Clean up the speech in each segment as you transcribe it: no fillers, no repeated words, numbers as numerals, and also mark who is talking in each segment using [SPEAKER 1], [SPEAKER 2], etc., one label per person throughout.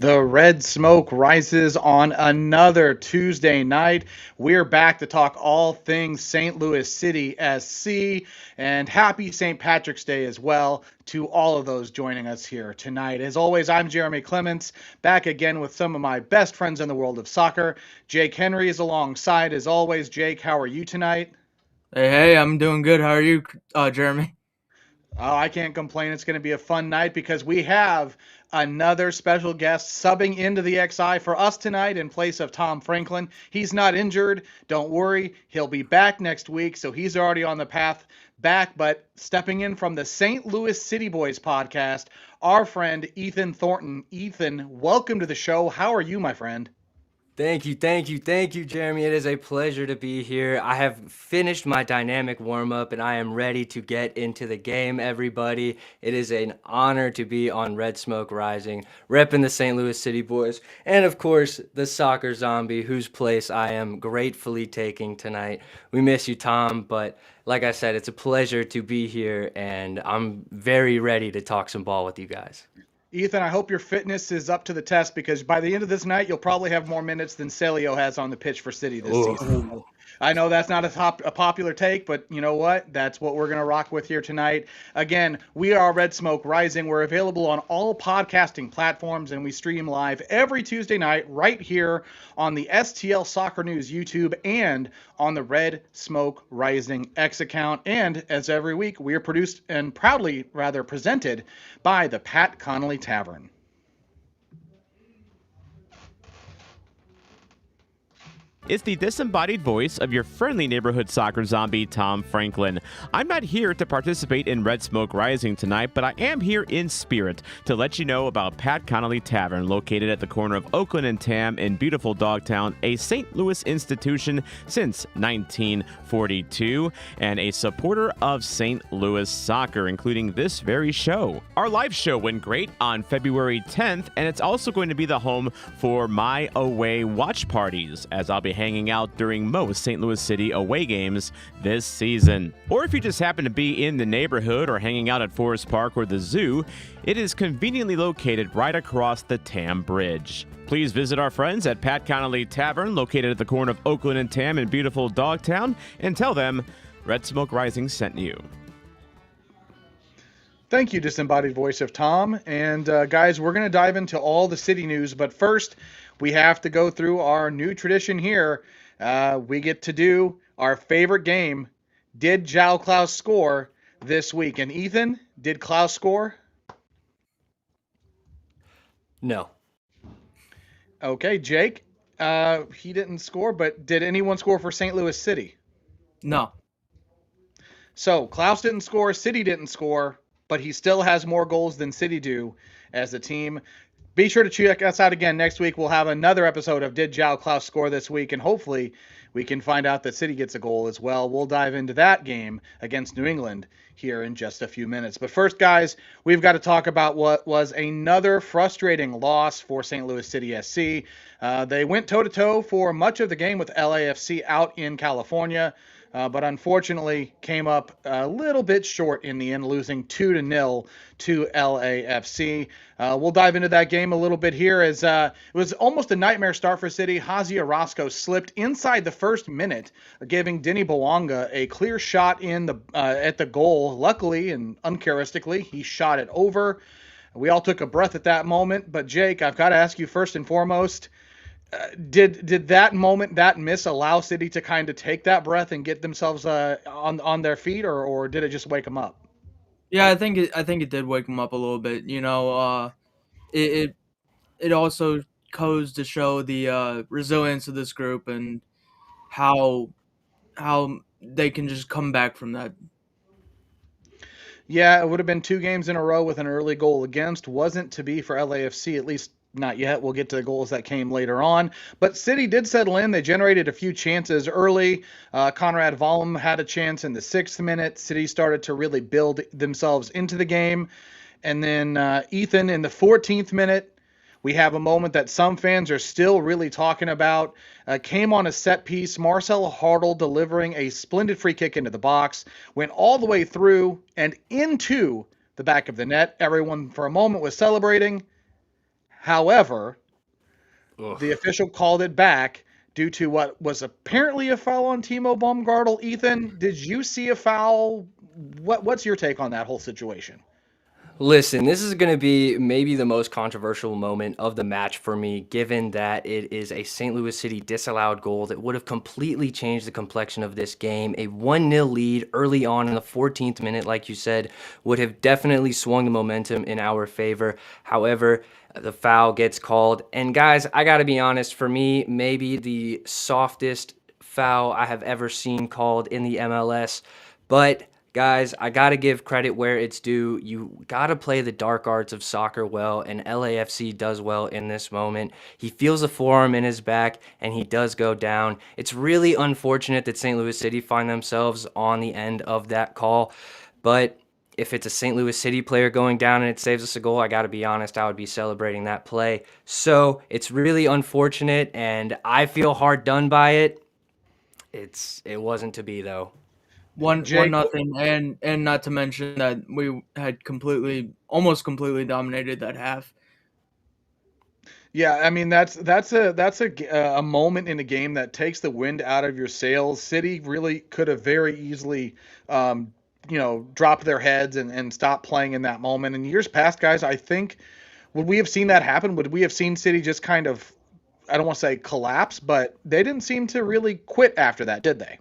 [SPEAKER 1] The red smoke rises on another Tuesday night. We're back to talk all things St. Louis City SC, and happy St. Patrick's Day as well to all of those joining us here tonight. As always, I'm Jeremy Clements, back again with some of my best friends in the world of soccer. Jake Henry is alongside. As always, Jake, how are you tonight?
[SPEAKER 2] Hey, I'm doing good. How are you, Jeremy?
[SPEAKER 1] Oh, I can't complain. It's going to be a fun night because we have another special guest subbing into the XI for us tonight in place of Tom Franklin. He's not injured. Don't worry. He'll be back next week, so he's already on the path back. But stepping in from the St. Louis City Boys podcast, our friend Ethan Thornton. Ethan, welcome to the show. How are you, my friend?
[SPEAKER 2] Thank you, Jeremy. It is a pleasure to be here. I have finished my dynamic warm-up, and I am ready to get into the game, everybody. It is an honor to be on Red Smoke Rising, repping the St. Louis City Boys, and of course, the soccer zombie, whose place I am gratefully taking tonight. We miss you, Tom, but like I said, it's a pleasure to be here, and I'm very ready to talk some ball with you guys.
[SPEAKER 1] Ethan, I hope your fitness is up to the test because by the end of this night, you'll probably have more minutes than Celio has on the pitch for City this season. I know that's not a popular take, but you know what? That's what we're going to rock with here tonight. Again, we are Red Smoke Rising. We're available on all podcasting platforms, and we stream live every Tuesday night right here on the STL Soccer News YouTube and on the Red Smoke Rising X account. And as every week, we are produced and proudly, rather, presented by the Pat Connolly Tavern.
[SPEAKER 3] It's the disembodied voice of your friendly neighborhood soccer zombie, Tom Franklin. I'm not here to participate in Red Smoke Rising tonight, but I am here in spirit to let you know about Pat Connolly Tavern, located at the corner of Oakland and Tam in beautiful Dogtown, a St. Louis institution since 1942, and a supporter of St. Louis soccer, including this very show. Our live show went great on February 10th, and it's also going to be the home for my away watch parties, as I'll be hanging out during most St. Louis City away games this season. Or if you just happen to be in the neighborhood or hanging out at Forest Park or the zoo, it is conveniently located right across the Tam Bridge. Please visit our friends at Pat Connolly Tavern, located at the corner of Oakland and Tam in beautiful Dogtown, and tell them Red Smoke Rising sent you.
[SPEAKER 1] Thank you, disembodied voice of Tom. And guys, we're going to dive into all the city news. But first, we have to go through our new tradition here. We get to do our favorite game. Did João Klaus score this week? And Ethan, did Klaus score?
[SPEAKER 2] No.
[SPEAKER 1] Okay, Jake, he didn't score, but did anyone score for St. Louis City?
[SPEAKER 4] No.
[SPEAKER 1] So Klaus didn't score, City didn't score, but he still has more goals than City do as a team. Be sure to check us out again next week. We'll have another episode of Did João Klaus score this week, and hopefully we can find out that City gets a goal as well. We'll dive into that game against New England here in just a few minutes. But first, guys, we've got to talk about what was another frustrating loss for St. Louis City SC. They went toe-to-toe for much of the game with LAFC out in California, but unfortunately came up a little bit short in the end, losing 2-0 to LAFC. We'll dive into that game a little bit here, as it was almost a nightmare start for City. Hazy Orozco slipped inside the first minute, giving Denny Bouanga a clear shot in the at the goal. Luckily and uncharacteristically, he shot it over. We all took a breath at that moment. But Jake, I've got to ask you first and foremost, did that moment, that miss, allow City to kind of take that breath and get themselves on their feet, or did it just wake them up?
[SPEAKER 4] Yeah, I think it did wake them up a little bit. You know, it also goes to show the resilience of this group and how they can just come back from that.
[SPEAKER 1] Yeah, it would have been 2 games in a row with an early goal against. Wasn't to be for LAFC, at least not yet. We'll get to the goals that came later on. But City did settle in. They generated a few chances early. Conrad Vollum had a chance in the 6th minute. City started to really build themselves into the game. And then Ethan, in the 14th minute, we have a moment that some fans are still really talking about. Came on a set piece. Marcelo Hartle delivering a splendid free kick into the box. Went all the way through and into the back of the net. Everyone for a moment was celebrating. However, the official called it back due to what was apparently a foul on Timo Baumgartel. Ethan, did you see a foul? What's your take on that whole situation?
[SPEAKER 2] Listen, this is going to be maybe the most controversial moment of the match for me, given that it is a St. Louis City disallowed goal that would have completely changed the complexion of this game. A 1-0 lead early on in the 14th minute, like you said, would have definitely swung the momentum in our favor. However, the foul gets called. And guys, I got to be honest, for me, maybe the softest foul I have ever seen called in the MLS. But guys, I got to give credit where it's due. You got to play the dark arts of soccer well, and LAFC does well in this moment. He feels a forearm in his back, and he does go down. It's really unfortunate that St. Louis City find themselves on the end of that call, but if it's a St. Louis City player going down and it saves us a goal, I got to be honest, I would be celebrating that play. So it's really unfortunate, and I feel hard done by it. It wasn't to be, though.
[SPEAKER 4] 1-0, and not to mention that we had almost completely dominated that half.
[SPEAKER 1] Yeah, I mean that's a moment in a game that takes the wind out of your sails. City really could have very easily dropped their heads and stopped playing in that moment. In years past, guys, I think, would we have seen that happen? Would we have seen City just kind of, I don't want to say collapse, but they didn't seem to really quit after that, did they?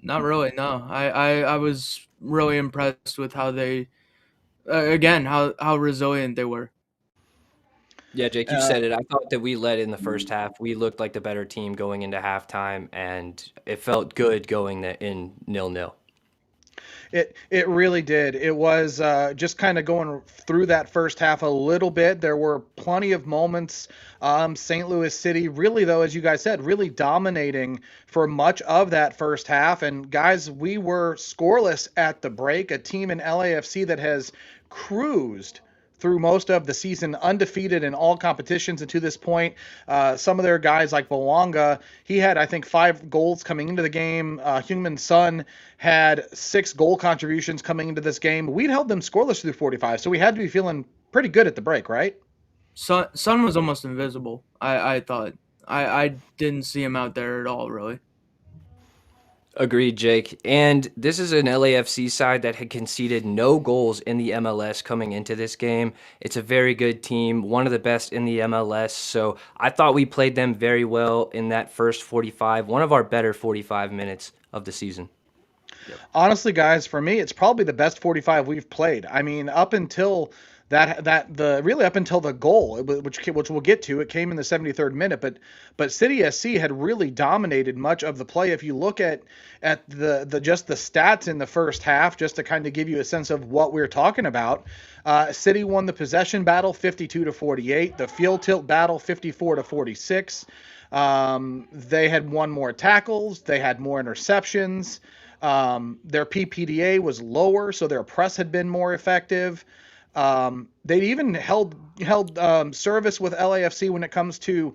[SPEAKER 4] Not really, no. I was really impressed with how they, how resilient they were.
[SPEAKER 2] Yeah, Jake, you said it. I thought that we led in the first half. We looked like the better team going into halftime, and it felt good going in 0-0.
[SPEAKER 1] It really did. It was just kind of going through that first half a little bit. There were plenty of moments. St. Louis City really, though, as you guys said, really dominating for much of that first half. And guys, we were scoreless at the break. A team in LAFC that has cruised through most of the season undefeated in all competitions, and to this point, some of their guys like Bowanga, he had, I think, 5 goals coming into the game. Heung-min Son had 6 goal contributions coming into this game. We'd held them scoreless through 45, so we had to be feeling pretty good at the break, right?
[SPEAKER 4] Son was almost invisible. I thought. I didn't see him out there at all, really.
[SPEAKER 2] Agreed, Jake. And this is an LAFC side that had conceded no goals in the MLS coming into this game. It's a very good team, one of the best in the MLS. So I thought we played them very well in that first 45, one of our better 45 minutes of the season.
[SPEAKER 1] Honestly, guys, for me, it's probably the best 45 we've played. I mean, up until up until the goal, which we'll get to, it came in the 73rd minute, but City SC had really dominated much of the play. If you look at the just the stats in the first half, just to kind of give you a sense of what we're talking about, City won the possession battle 52-48, the field tilt battle 54-46. They had won more tackles, they had more interceptions. Their PPDA was lower, so their press had been more effective. They even held service with LAFC when it comes to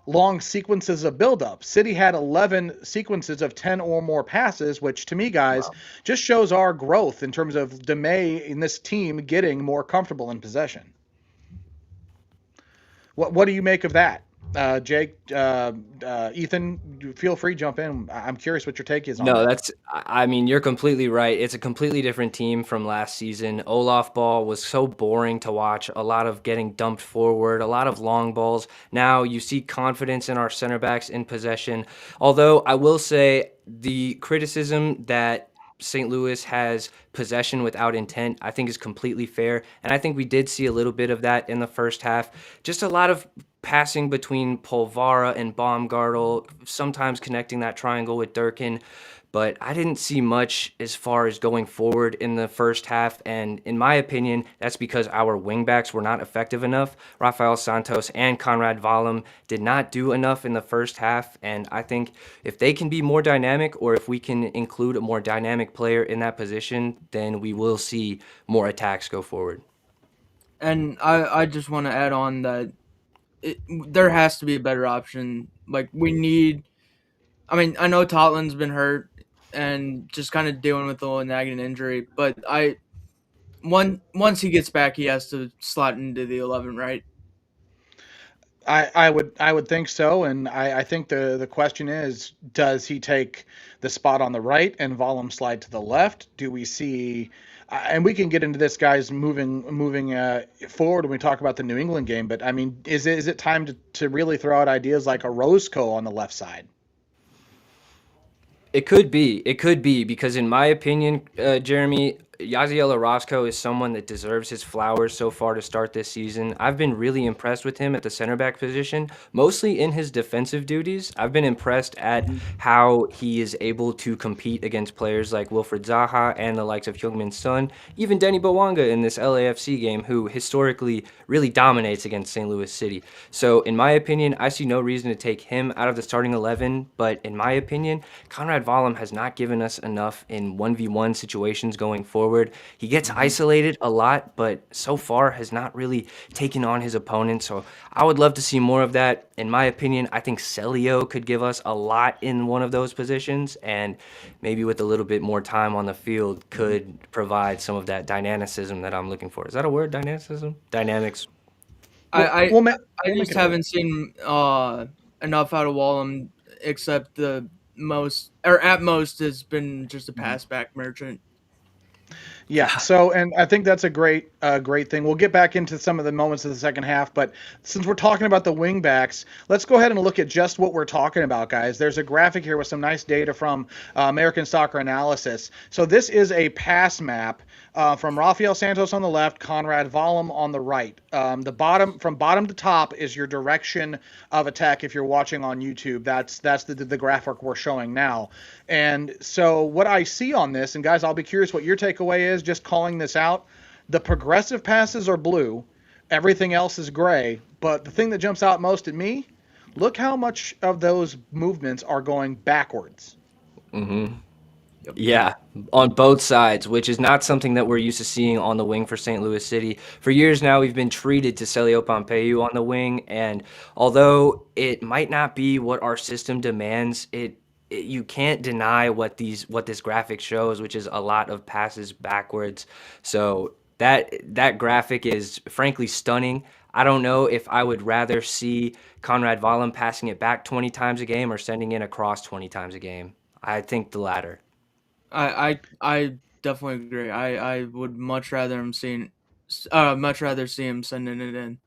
[SPEAKER 1] long sequences of buildup. City had 11 sequences of 10 or more passes, which to me, guys, just shows our growth in terms of Damet in this team getting more comfortable in possession. What do you make of that? Jake, Ethan, feel free to jump in. I'm curious what your take is on that.
[SPEAKER 2] I mean, you're completely right. It's a completely different team from last season. Olaf ball was so boring to watch, a lot of getting dumped forward, a lot of long balls. Now you see confidence in our center backs in possession. Although I will say the criticism that St. Louis has possession without intent, I think is completely fair. And I think we did see a little bit of that in the first half. Just a lot of passing between Polvara and Baumgartel, sometimes connecting that triangle with Durkin. But I didn't see much as far as going forward in the first half. And in my opinion, that's because our wingbacks were not effective enough. Rafael Santos and Conrad Valum did not do enough in the first half. And I think if they can be more dynamic, or if we can include a more dynamic player in that position, then we will see more attacks go forward.
[SPEAKER 4] And I just want to add on that there has to be a better option. Like, we need... I mean, I know Tottenham's been hurt and just kind of dealing with a little nagging injury, but once he gets back, he has to slot into the 11, right?
[SPEAKER 1] I would think so, and I think the question is, does he take the spot on the right and Valum slide to the left? Do we see, and we can get into this, guys, moving forward when we talk about the New England game, but I mean, is it time to really throw out ideas like a Roscoe on the left side?
[SPEAKER 2] It could be, because in my opinion, Jeremy, Yaziel Orozco is someone that deserves his flowers so far to start this season. I've been really impressed with him at the center back position, mostly in his defensive duties. I've been impressed at how he is able to compete against players like Wilfried Zaha and the likes of Heung-min Son, even Denny Bowanga in this LAFC game, who historically really dominates against St. Louis City. So in my opinion, I see no reason to take him out of the starting 11, but in my opinion, Conrad Valum has not given us enough in 1v1 situations going forward. He gets isolated a lot, but so far has not really taken on his opponent. So I would love to see more of that. In my opinion, I think Celio could give us a lot in one of those positions, and maybe with a little bit more time on the field could provide some of that dynamicism that I'm looking for. Is that a word, dynamicism? Dynamics.
[SPEAKER 4] I just haven't seen enough out of Wallum, except the most, or at most, has been just a pass back merchant.
[SPEAKER 1] Yeah. So, and I think that's a great thing. We'll get back into some of the moments of the second half, but since we're talking about the wing backs, let's go ahead and look at just what we're talking about, guys. There's a graphic here with some nice data from American Soccer Analysis. So this is a pass map from Rafael Santos on the left, Conrad Valum on the right. From bottom to top is your direction of attack. If you're watching on YouTube, that's the graphic we're showing now. And so what I see on this, and guys, I'll be curious what your takeaway is, just calling this out. The progressive passes are blue, everything else is gray, but the thing that jumps out most at me, look how much of those movements are going backwards.
[SPEAKER 2] Mm-hmm. Yeah, on both sides, which is not something that we're used to seeing on the wing for St. Louis City. For years now, we've been treated to Celio Pompeu on the wing, and although it might not be what our system demands, you can't deny what this graphic shows, which is a lot of passes backwards. So that graphic is frankly stunning. I don't know if I would rather see Conrad Wallem passing it back 20 times a game or sending in a cross 20 times a game. I think the latter.
[SPEAKER 4] I definitely agree. I would much rather see him sending it in.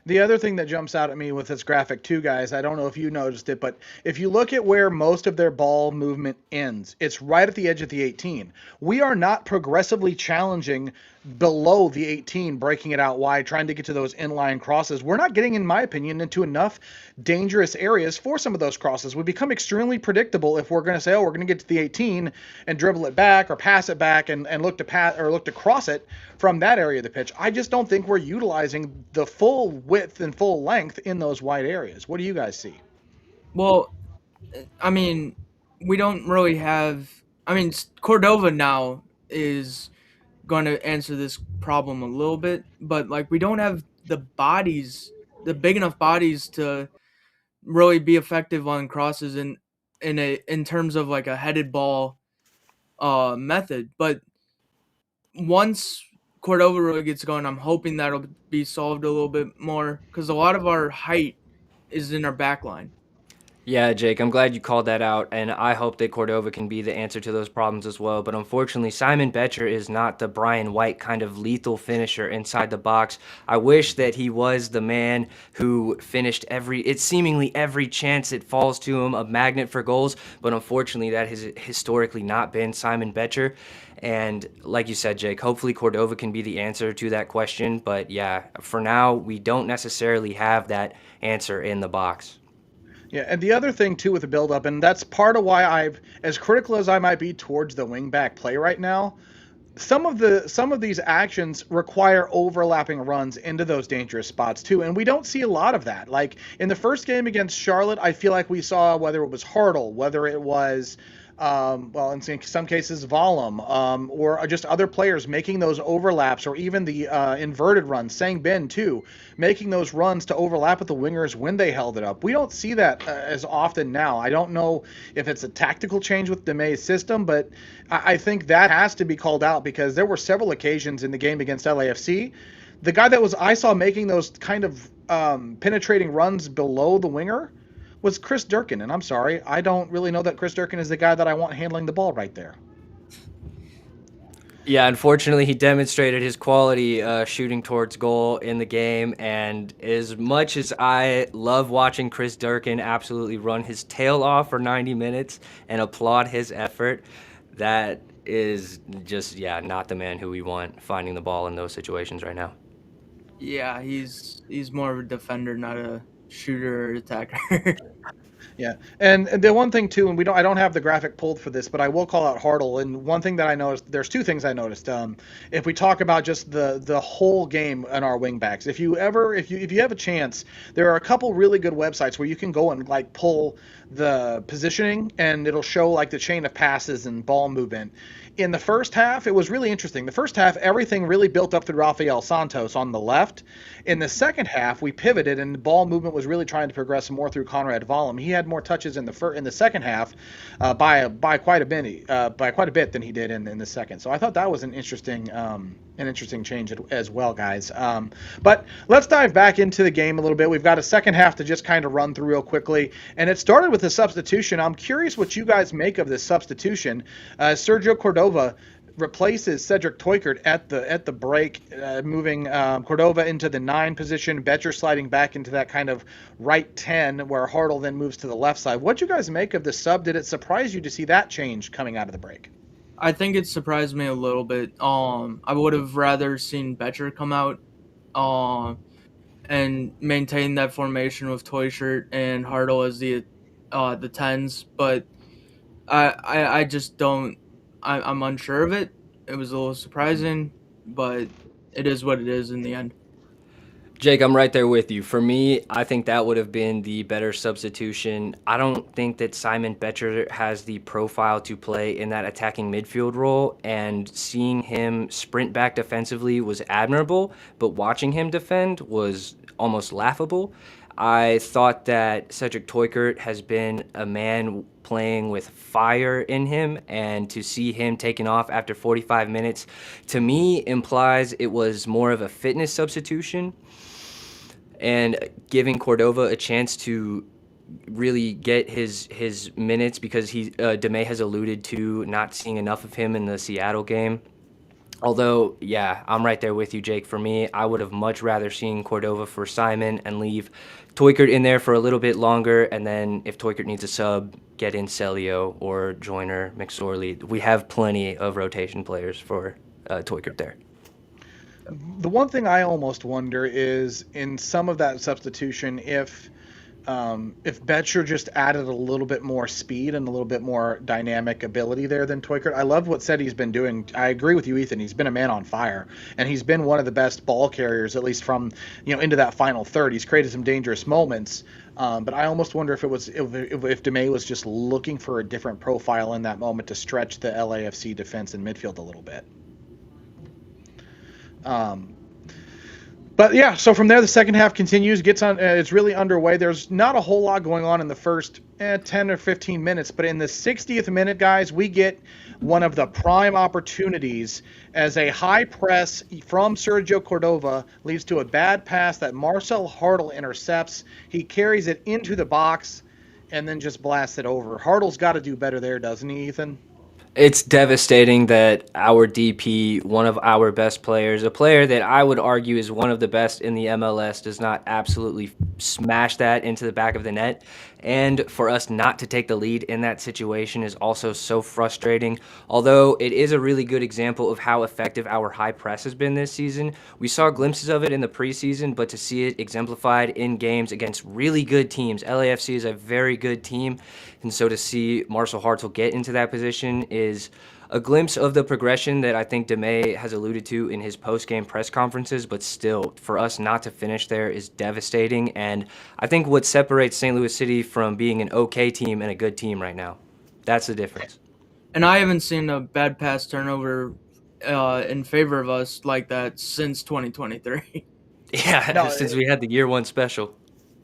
[SPEAKER 1] The other thing that jumps out at me with this graphic too, guys, I don't know if you noticed it, but if you look at where most of their ball movement ends, it's right at the edge of the 18. We are not progressively challenging below the 18, breaking it out wide, trying to get to those inline crosses. We're not getting, in my opinion, into enough dangerous areas for some of those crosses. We become extremely predictable if we're going to say, oh, we're going to get to the 18 and dribble it back or pass it back and look to pass or look to cross it from that area of the pitch. I just don't think we're utilizing the full width and full length in those wide areas. What do you guys see?
[SPEAKER 4] Well, I mean, we don't really have. I mean, Cordova now is going to answer this problem a little bit, but like we don't have the bodies, the big enough bodies to really be effective on crosses in terms of like a headed ball method. But once Cordova really gets going, I'm hoping that'll be solved a little bit more because a lot of our height is in our back line.
[SPEAKER 2] Yeah, Jake, I'm glad you called that out, and I hope that Cordova can be the answer to those problems as well. But unfortunately, Simon Betcher is not the Brian White kind of lethal finisher inside the box. I wish that he was the man who finished seemingly every chance it falls to him, a magnet for goals. But unfortunately, that has historically not been Simon Betcher. And like you said, Jake, hopefully Cordova can be the answer to that question. But yeah, for now, we don't necessarily have that answer in the box.
[SPEAKER 1] Yeah, and the other thing too with the build-up, and that's part of why I've, as critical as I might be towards the wing-back play right now, some of these actions require overlapping runs into those dangerous spots too, and we don't see a lot of that. Like in the first game against Charlotte, I feel like we saw whether it was Hartle, whether it was well, in some cases, Wallem, or just other players making those overlaps, or even the inverted runs, Sang Bin too, making those runs to overlap with the wingers when they held it up. We don't see that as often now. I don't know if it's a tactical change with Damet's system, but I think that has to be called out because there were several occasions in the game against LAFC. The guy that I saw making those kind of penetrating runs below the winger was Chris Durkin, and I'm sorry, I don't really know that Chris Durkin is the guy that I want handling the ball right there.
[SPEAKER 2] Yeah, unfortunately, he demonstrated his quality shooting towards goal in the game, and as much as I love watching Chris Durkin absolutely run his tail off for 90 minutes and applaud his effort, that is just, not the man who we want finding the ball in those situations right now.
[SPEAKER 4] Yeah, he's more of a defender, not a shooter or attacker.
[SPEAKER 1] Yeah, and the one thing too, and I don't have the graphic pulled for this, but I will call out Hartle. And one thing that I noticed, there's two things I noticed. If we talk about just the whole game on our wingbacks, if you have a chance, there are a couple really good websites where you can go and like pull the positioning, and it'll show like the chain of passes and ball movement. In the first half, it was really interesting. The first half, everything really built up through Rafael Santos on the left. In the second half, we pivoted, and the ball movement was really trying to progress more through Conrad Wallem. He had more touches in the second half by quite a bit than he did in the second. So I thought that was an interesting change as well, guys. But let's dive back into the game a little bit. We've got a second half to just kind of run through real quickly, and it started with a substitution. I'm curious what you guys make of this substitution. Sergio Cordova replaces Cedric Toykert at the break, moving Cordova into the 9 position, Betcher sliding back into that kind of right 10, where Hartle then moves to the left side. What'd you guys make of the sub? Did it surprise you to see that change coming out of the break?
[SPEAKER 4] I think it surprised me a little bit. I would have rather seen Betcher come out and maintain that formation with Toyshirt and Hartle as the 10s, but I just don't. I'm unsure of it. It was a little surprising, but it is what it is in the end.
[SPEAKER 2] Jake, I'm right there with you. For me, I think that would have been the better substitution. I don't think that Simon Betcher has the profile to play in that attacking midfield role, and seeing him sprint back defensively was admirable, but watching him defend was almost laughable. I thought that Cedric Toykert has been a man playing with fire in him, and to see him taken off after 45 minutes, to me, implies it was more of a fitness substitution and giving Cordova a chance to really get his minutes, because Damet has alluded to not seeing enough of him in the Seattle game. Although, yeah, I'm right there with you, Jake. For me, I would have much rather seen Cordova for Simon and leave Toykert in there for a little bit longer, and then if Toykert needs a sub, get in Celio or Joyner, McSorley. We have plenty of rotation players for Toykert there.
[SPEAKER 1] The one thing I almost wonder is in some of that substitution if Betcher just added a little bit more speed and a little bit more dynamic ability there than Toykert. I love what Seti's been doing. I agree with you, Ethan. He's been a man on fire, and he's been one of the best ball carriers, at least from into that final third. He's created some dangerous moments. But I almost wonder if Damet was just looking for a different profile in that moment to stretch the LAFC defense and midfield a little bit. But yeah, so from there the second half continues, gets on. It's really underway. There's not a whole lot going on in the first 10 or 15 minutes, but in the 60th minute, guys, we get one of the prime opportunities as a high press from Sergio Cordova leads to a bad pass that Marcel Hartl intercepts. He carries it into the box and then just blasts it over. Hartl's got to do better there, doesn't he, Ethan?
[SPEAKER 2] It's devastating that our DP, one of our best players, a player that I would argue is one of the best in the MLS, does not absolutely smash that into the back of the net. And for us not to take the lead in that situation is also so frustrating. Although it is a really good example of how effective our high press has been this season. We saw glimpses of it in the preseason, but to see it exemplified in games against really good teams. LAFC is a very good team. And so to see Marcel Hartl get into that position is a glimpse of the progression that I think Damet has alluded to in his post-game press conferences, but still, for us not to finish there is devastating. And I think what separates St. Louis City from being an okay team and a good team right now, that's the difference.
[SPEAKER 4] And I haven't seen a bad pass turnover in favor of us like that since 2023.
[SPEAKER 2] Yeah, since we had the year one special.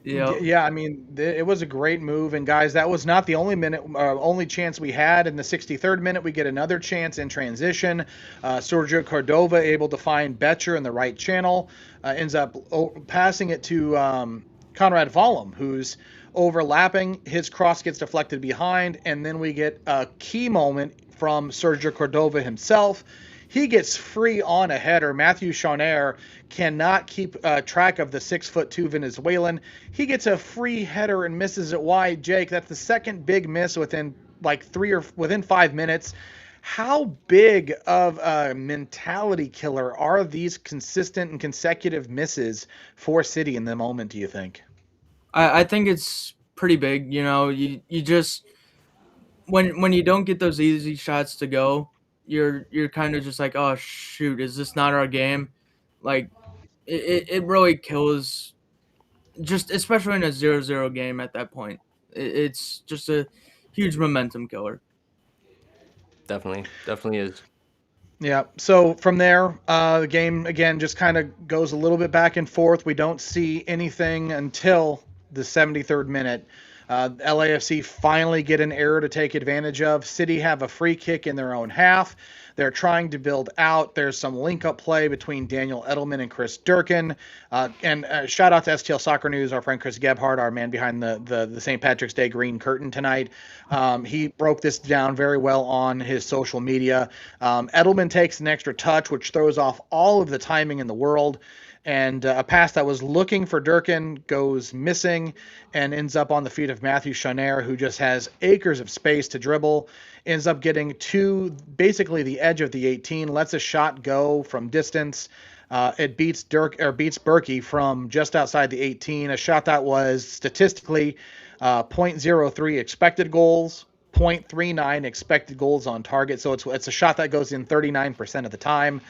[SPEAKER 1] Yeah, I mean, it was a great move, and guys, that was not the only chance we had. In the 63rd minute, we get another chance in transition. Sergio Cordova able to find Betcher in the right channel, ends up passing it to Conrad Vollum, who's overlapping. His cross gets deflected behind, and then we get a key moment from Sergio Cordova himself. He gets free on a header. Matthew Chauner cannot keep track of the 6'2" Venezuelan. He gets a free header and misses it wide. Jake, that's the second big miss within within 5 minutes. How big of a mentality killer are these consistent and consecutive misses for City in the moment, do you think?
[SPEAKER 4] I think it's pretty big. You just when you don't get those easy shots to go, you're kind of just like, oh shoot, is this not our game? Like it really kills, just especially in a 0-0 game at that point. It's just a huge momentum killer.
[SPEAKER 2] Definitely is.
[SPEAKER 1] Yeah, so from there, the game, again, just kind of goes a little bit back and forth. We don't see anything until the 73rd minute. LAFC finally get an error to take advantage of. City have a free kick in their own half. They're trying to build out. There's some link-up play between Daniel Edelman and Chris Durkin. And shout out to STL Soccer News, our friend Chris Gebhardt, our man behind the St. Patrick's Day green curtain tonight. He broke this down very well on his social media. Edelman takes an extra touch, which throws off all of the timing in the world. And a pass that was looking for Durkin goes missing and ends up on the feet of Matthew Chauner, who just has acres of space to dribble, ends up getting to basically the edge of the 18, lets a shot go from distance. It beats Berkey from just outside the 18, a shot that was statistically 0.03 expected goals, 0.39 expected goals on target. So it's a shot that goes in 39% of the time.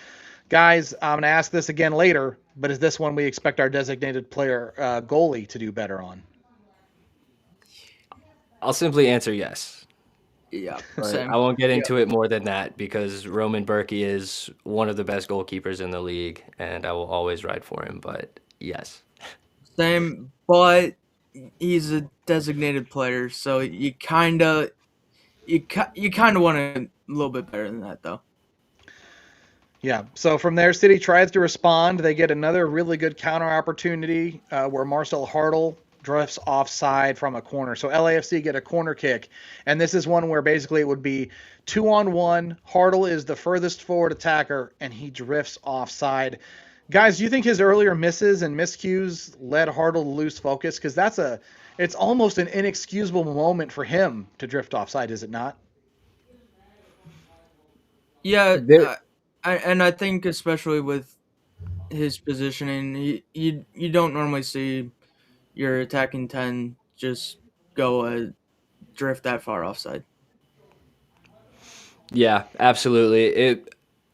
[SPEAKER 1] Guys, I'm going to ask this again later, but is this one we expect our designated player goalie to do better on?
[SPEAKER 2] I'll simply answer yes.
[SPEAKER 4] Yeah,
[SPEAKER 2] But
[SPEAKER 4] same.
[SPEAKER 2] I won't get
[SPEAKER 4] Yeah,
[SPEAKER 2] into it more than that because Roman Berkey is one of the best goalkeepers in the league, and I will always ride for him. But yes.
[SPEAKER 4] same. But he's a designated player, so you kind of want a little bit better than that, though.
[SPEAKER 1] Yeah. So from there, City tries to respond. They get another really good counter opportunity where Marcel Hartl drifts offside from a corner. So LAFC get a corner kick, and this is one where basically it would be 2-on-1. Hartl is the furthest forward attacker, and he drifts offside. Guys, do you think his earlier misses and miscues led Hartl to lose focus? Because it's almost an inexcusable moment for him to drift offside, is it not?
[SPEAKER 4] Yeah,
[SPEAKER 2] There,
[SPEAKER 4] and I think especially with his positioning, you don't normally see your attacking 10 just go drift that far offside.
[SPEAKER 2] yeah, absolutely.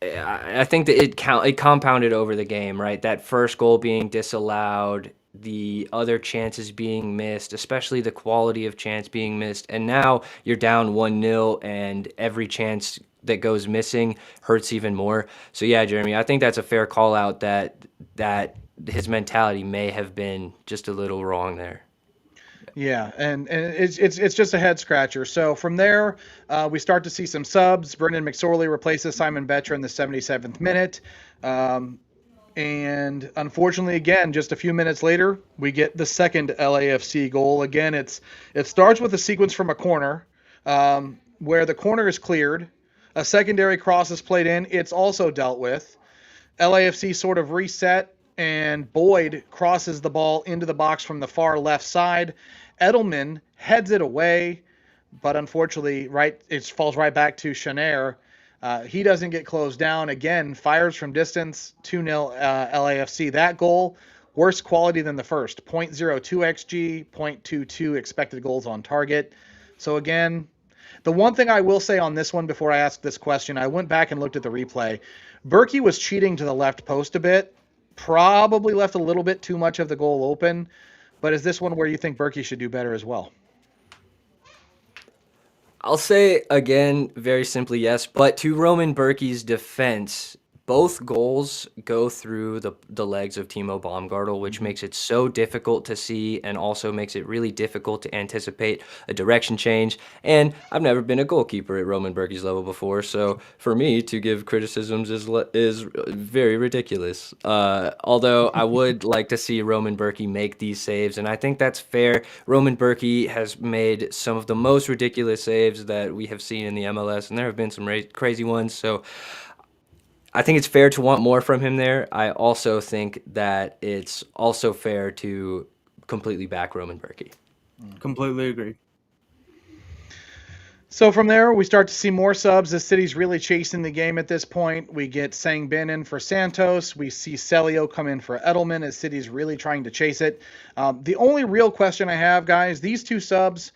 [SPEAKER 2] I think that it compounded over the game, right? That first goal being disallowed, the other chances being missed, especially the quality of chance being missed, and now you're down 1-0, and every chance that goes missing hurts even more. So yeah, Jeremy, I think that's a fair call out that his mentality may have been just a little wrong there.
[SPEAKER 1] Yeah, and it's just a head scratcher. So from there, we start to see some subs. Brendan McSorley replaces Simon Becher in the 77th minute. And unfortunately, again, just a few minutes later, we get the second LAFC goal. Again, it starts with a sequence from a corner where the corner is cleared. A secondary cross is played in. It's also dealt with. LAFC sort of reset, and Boyd crosses the ball into the box from the far left side. Edelman heads it away, but unfortunately, it falls right back to Chenair. He doesn't get closed down. Again, fires from distance, 2-0 LAFC. That goal, worse quality than the first. 0.02 XG, 0.22 expected goals on target. So again, the one thing I will say on this one before I ask this question, I went back and looked at the replay. Berkey was cheating to the left post a bit, probably left a little bit too much of the goal open. But is this one where you think Berkey should do better as well?
[SPEAKER 2] I'll say again, very simply yes. But to Roman Berkey's defense, both goals go through the legs of Timo Baumgartel, which makes it so difficult to see and also makes it really difficult to anticipate a direction change. And I've never been a goalkeeper at Roman Berkey's level before, so for me to give criticisms is very ridiculous. Although I would like to see Roman Berkey make these saves, and I think that's fair. Roman Berkey has made some of the most ridiculous saves that we have seen in the MLS, and there have been some crazy ones, so I think it's fair to want more from him there. I also think that it's also fair to completely back Roman Berkey.
[SPEAKER 4] Completely agree.
[SPEAKER 1] So from there, we start to see more subs. The City's really chasing the game at this point. We get Sang Bin in for Santos. We see Celio come in for Edelman as City's really trying to chase it. The only real question I have, guys, these two subs,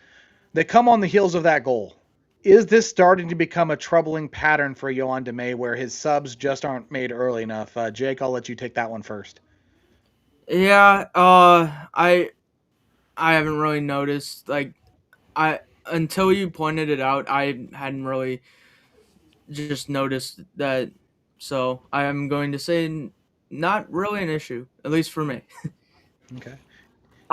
[SPEAKER 1] they come on the heels of that goal. Is this starting to become a troubling pattern for Yoann Damet where his subs just aren't made early enough? Jake, I'll let you take that one first.
[SPEAKER 4] Yeah, I haven't really noticed. Until you pointed it out, I hadn't really just noticed that. So I am going to say not really an issue, at least for me.
[SPEAKER 1] Okay.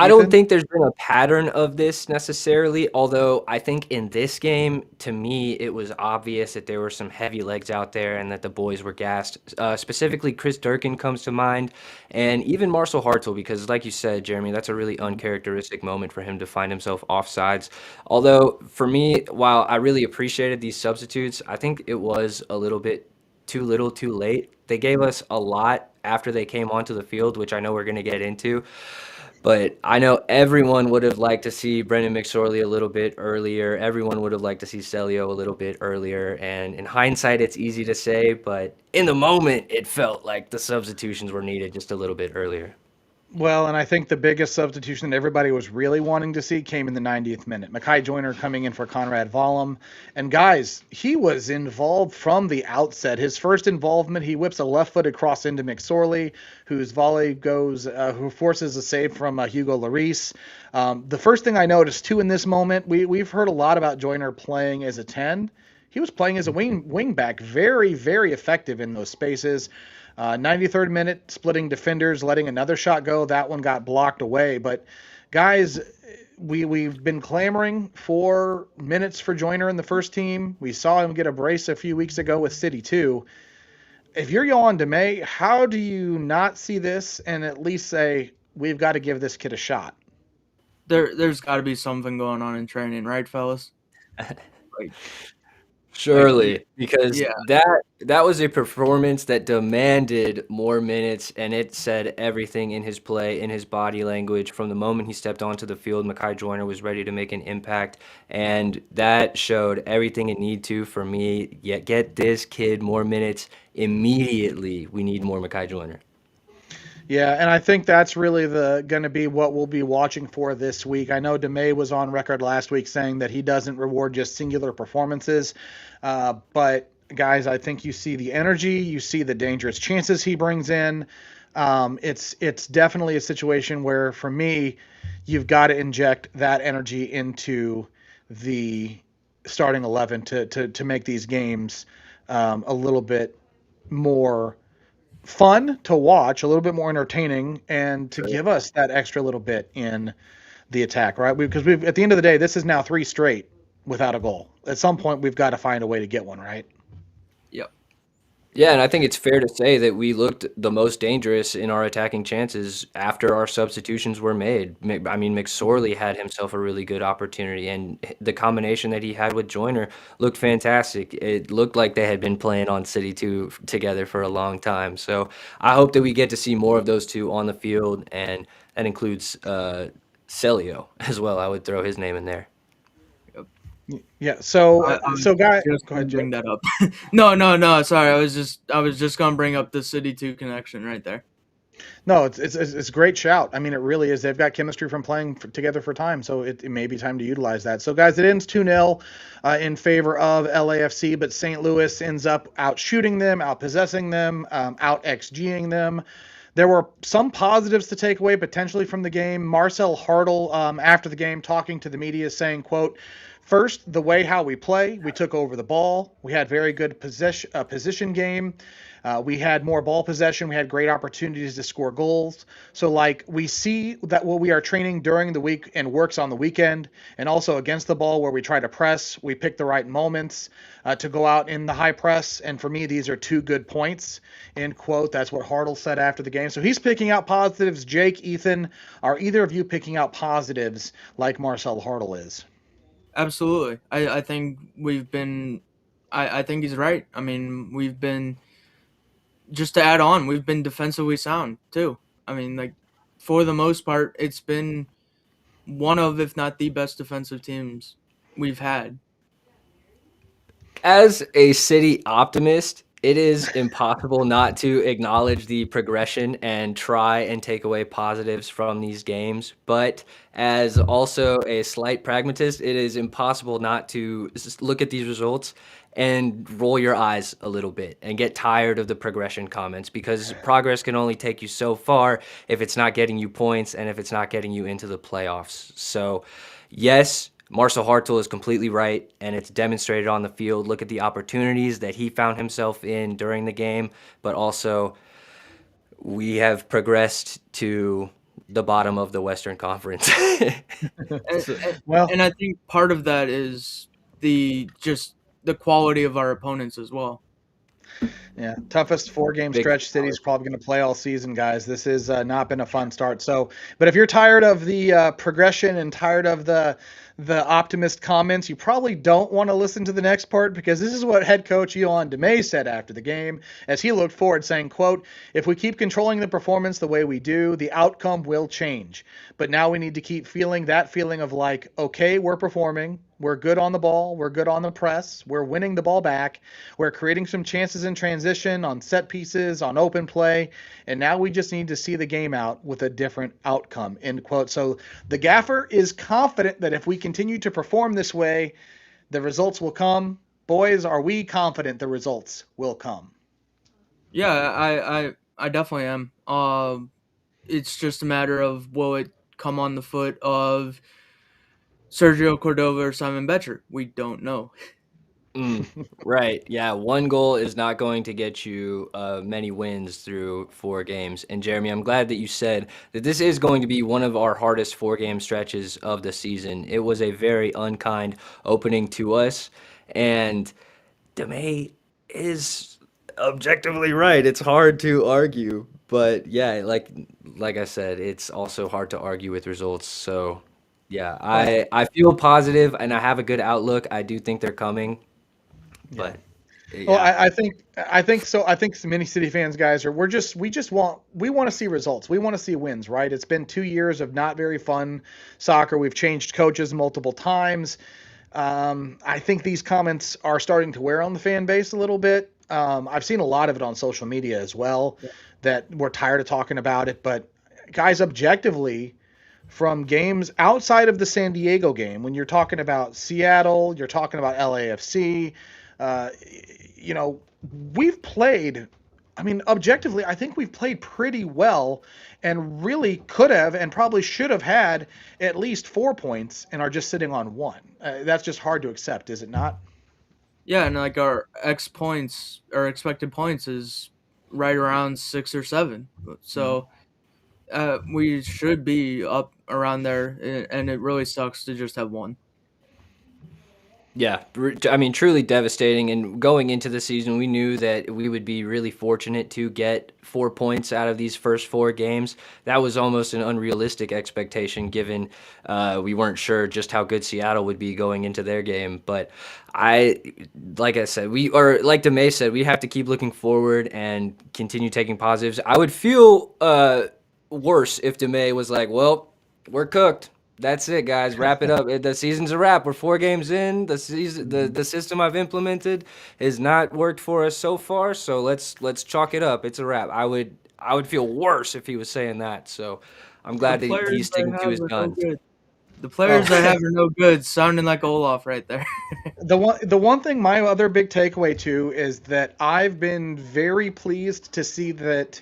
[SPEAKER 2] I don't
[SPEAKER 1] Ethan?
[SPEAKER 2] think there's been a pattern of this necessarily, although I think in this game, to me, it was obvious that there were some heavy legs out there and that the boys were gassed. Specifically, Chris Durkin comes to mind, and even Marcel Hartl, because like you said, Jeremy, that's a really uncharacteristic moment for him to find himself offsides. Although, for me, while I really appreciated these substitutes, I think it was a little bit too little too late. They gave us a lot after they came onto the field, which I know we're going to get into. But I know everyone would have liked to see Brendan McSorley a little bit earlier. Everyone would have liked to see Celio a little bit earlier. And in hindsight, it's easy to say, but in the moment, it felt like the substitutions were needed just a little bit earlier.
[SPEAKER 1] Well, and I think the biggest substitution that everybody was really wanting to see came in the 90th minute. Mackay Joyner coming in for Conrad Vollum. And guys, he was involved from the outset. His first involvement, he whips a left-footed cross into McSorley, whose volley goes, who forces a save from Hugo Lloris. The first thing I noticed, too, in this moment, we've heard a lot about Joyner playing as a 10. He was playing as a wing back, very, very effective in those spaces. 93rd minute, splitting defenders, letting another shot go. That one got blocked away. But guys, we've been clamoring for minutes for Joyner in the first team. We saw him get a brace a few weeks ago with City too. If you're Yoann Damet, how do you not see this and at least say we've got to give this kid a shot?
[SPEAKER 4] There's got to be something going on in training, right, fellas? Like,
[SPEAKER 2] Surely, because
[SPEAKER 4] yeah.
[SPEAKER 2] that was a performance that demanded more minutes, and it said everything in his play, in his body language. From the moment he stepped onto the field, Mackay Joyner was ready to make an impact, and that showed everything it needed to for me. Yet get this kid more minutes immediately. We need more Mackay Joyner.
[SPEAKER 1] Yeah, and I think that's really going to be what we'll be watching for this week. I know Damet was on record last week saying that he doesn't reward just singular performances, but guys, I think you see the energy, you see the dangerous chances he brings in. It's definitely a situation where, for me, you've got to inject that energy into the starting 11 to make these games a little bit more fun to watch, a little bit more entertaining, and to give us that extra little bit in the attack, right? Because we've at the end of the day, this is now 3 straight without a goal. At some point, we've got to find a way to get one, right?
[SPEAKER 4] Yep.
[SPEAKER 2] Yeah, and I think it's fair to say that we looked the most dangerous in our attacking chances after our substitutions were made. I mean, McSorley had himself a really good opportunity, and the combination that he had with Joyner looked fantastic. It looked like they had been playing on City 2 together for a long time. So I hope that we get to see more of those two on the field, and that includes Celio as well. I would throw his name in there.
[SPEAKER 1] Yeah. So, guys,
[SPEAKER 4] just
[SPEAKER 1] go ahead,
[SPEAKER 4] bring
[SPEAKER 1] Jake.
[SPEAKER 4] that up. No. Sorry, I was just gonna bring up the City 2 connection right there.
[SPEAKER 1] No, it's a great shout. I mean, it really is. They've got chemistry from playing together for time, so it may be time to utilize that. So, guys, it ends 2-0 in favor of LAFC, but St. Louis ends up out shooting them, out possessing them, out XGing them. There were some positives to take away potentially from the game. Marcel Hartl, after the game, talking to the media, saying, quote, "First, the way how we play, we took over the ball. We had very good position game. We had more ball possession. We had great opportunities to score goals. So, like, we see that what we are training during the week and works on the weekend, and also against the ball where we try to press. We pick the right moments to go out in the high press. And for me, these are 2 good points," end quote. That's what Hartl said after the game. So he's picking out positives. Jake, Ethan, are either of you picking out positives like Marcel Hartl is?
[SPEAKER 4] Absolutely. I think we've been. I think he's right. I mean, we've been. Just to add on, we've been defensively sound too. I mean, like, for the most part, it's been one of, if not the best defensive teams we've had.
[SPEAKER 2] As a City optimist, it is impossible not to acknowledge the progression and try and take away positives from these games. But as also a slight pragmatist, it is impossible not to just look at these results and roll your eyes a little bit and get tired of the progression comments, because progress can only take you so far if it's not getting you points and if it's not getting you into the playoffs. So, yes, Marcel Hartl is completely right, and it's demonstrated on the field. Look at the opportunities that he found himself in during the game, but also we have progressed to the bottom of the Western Conference.
[SPEAKER 4] And I think part of that is the quality of our opponents as well.
[SPEAKER 1] Yeah, toughest 4-game stretch City's probably going to play all season, guys. This has not been a fun start. So, but if you're tired of the progression and tired of the optimist comments, you probably don't want to listen to the next part, because this is what head coach Yoann Damet said after the game as he looked forward, saying, quote, "If we keep controlling the performance the way we do, the outcome will change. But now we need to keep feeling that feeling of like, okay, we're performing. We're good on the ball. We're good on the press. We're winning the ball back. We're creating some chances in transition, on set pieces, on open play. And now we just need to see the game out with a different outcome, end quote. So the gaffer is confident that if we continue to perform this way, the results will come. Boys, are we confident the results will come?
[SPEAKER 4] Yeah, I definitely am. It's just a matter of will it come on the foot of Sergio Cordova or Simon Betcher? We don't know.
[SPEAKER 2] Right. Yeah. One goal is not going to get you many wins through 4 games. And Jeremy, I'm glad that you said that this is going to be one of our hardest 4 game stretches of the season. It was a very unkind opening to us. And Damet is objectively right. It's hard to argue. But yeah, like I said, it's also hard to argue with results. So yeah,
[SPEAKER 1] Well,
[SPEAKER 2] I feel positive and I have a good outlook. I do think they're coming.
[SPEAKER 1] yeah.
[SPEAKER 2] But
[SPEAKER 1] Well,
[SPEAKER 2] yeah,
[SPEAKER 1] I think so. I think many City fans, guys, are we want to see results. We want to see wins, right? It's been 2 years of not very fun soccer. We've changed coaches multiple times. I think these comments are starting to wear on the fan base a little bit. I've seen a lot of it on social media as well, that we're tired of talking about it. But guys, objectively, from games outside of the San Diego game, when you're talking about Seattle, you're talking about LAFC, uh, you know, we've played. I mean, objectively, I think we've played pretty well and really could have and probably should have had at least 4 points and are just sitting on one. That's just hard to accept, is it not?
[SPEAKER 4] Yeah, and like our X points or expected points is right around 6 or 7.
[SPEAKER 1] Mhm.
[SPEAKER 4] So we should be up around there, and it really sucks to just have one.
[SPEAKER 2] yeah. I mean, truly devastating. And going into the season, we knew that we would be really fortunate to get 4 points out of these first 4 games. That was almost an unrealistic expectation, given we weren't sure just how good Seattle would be going into their game. But I, like I said, like Demay said, we have to keep looking forward and continue taking positives. I would feel worse if Demay was like, "Well, we're cooked. That's it, guys. Wrap it up. The season's a wrap. We're 4 games in. The system I've implemented has not worked for us so far. So let's chalk it up. It's a wrap." I would feel worse if he was saying that. So I'm
[SPEAKER 4] The
[SPEAKER 2] glad that
[SPEAKER 4] players
[SPEAKER 2] he's
[SPEAKER 4] I
[SPEAKER 2] sticking to
[SPEAKER 4] have
[SPEAKER 2] his
[SPEAKER 4] are no
[SPEAKER 2] guns.
[SPEAKER 4] good. The
[SPEAKER 1] Well,
[SPEAKER 4] players I have are no good. Sounding like Olaf right there.
[SPEAKER 1] the one thing, my other big takeaway too, is that I've been very pleased to see that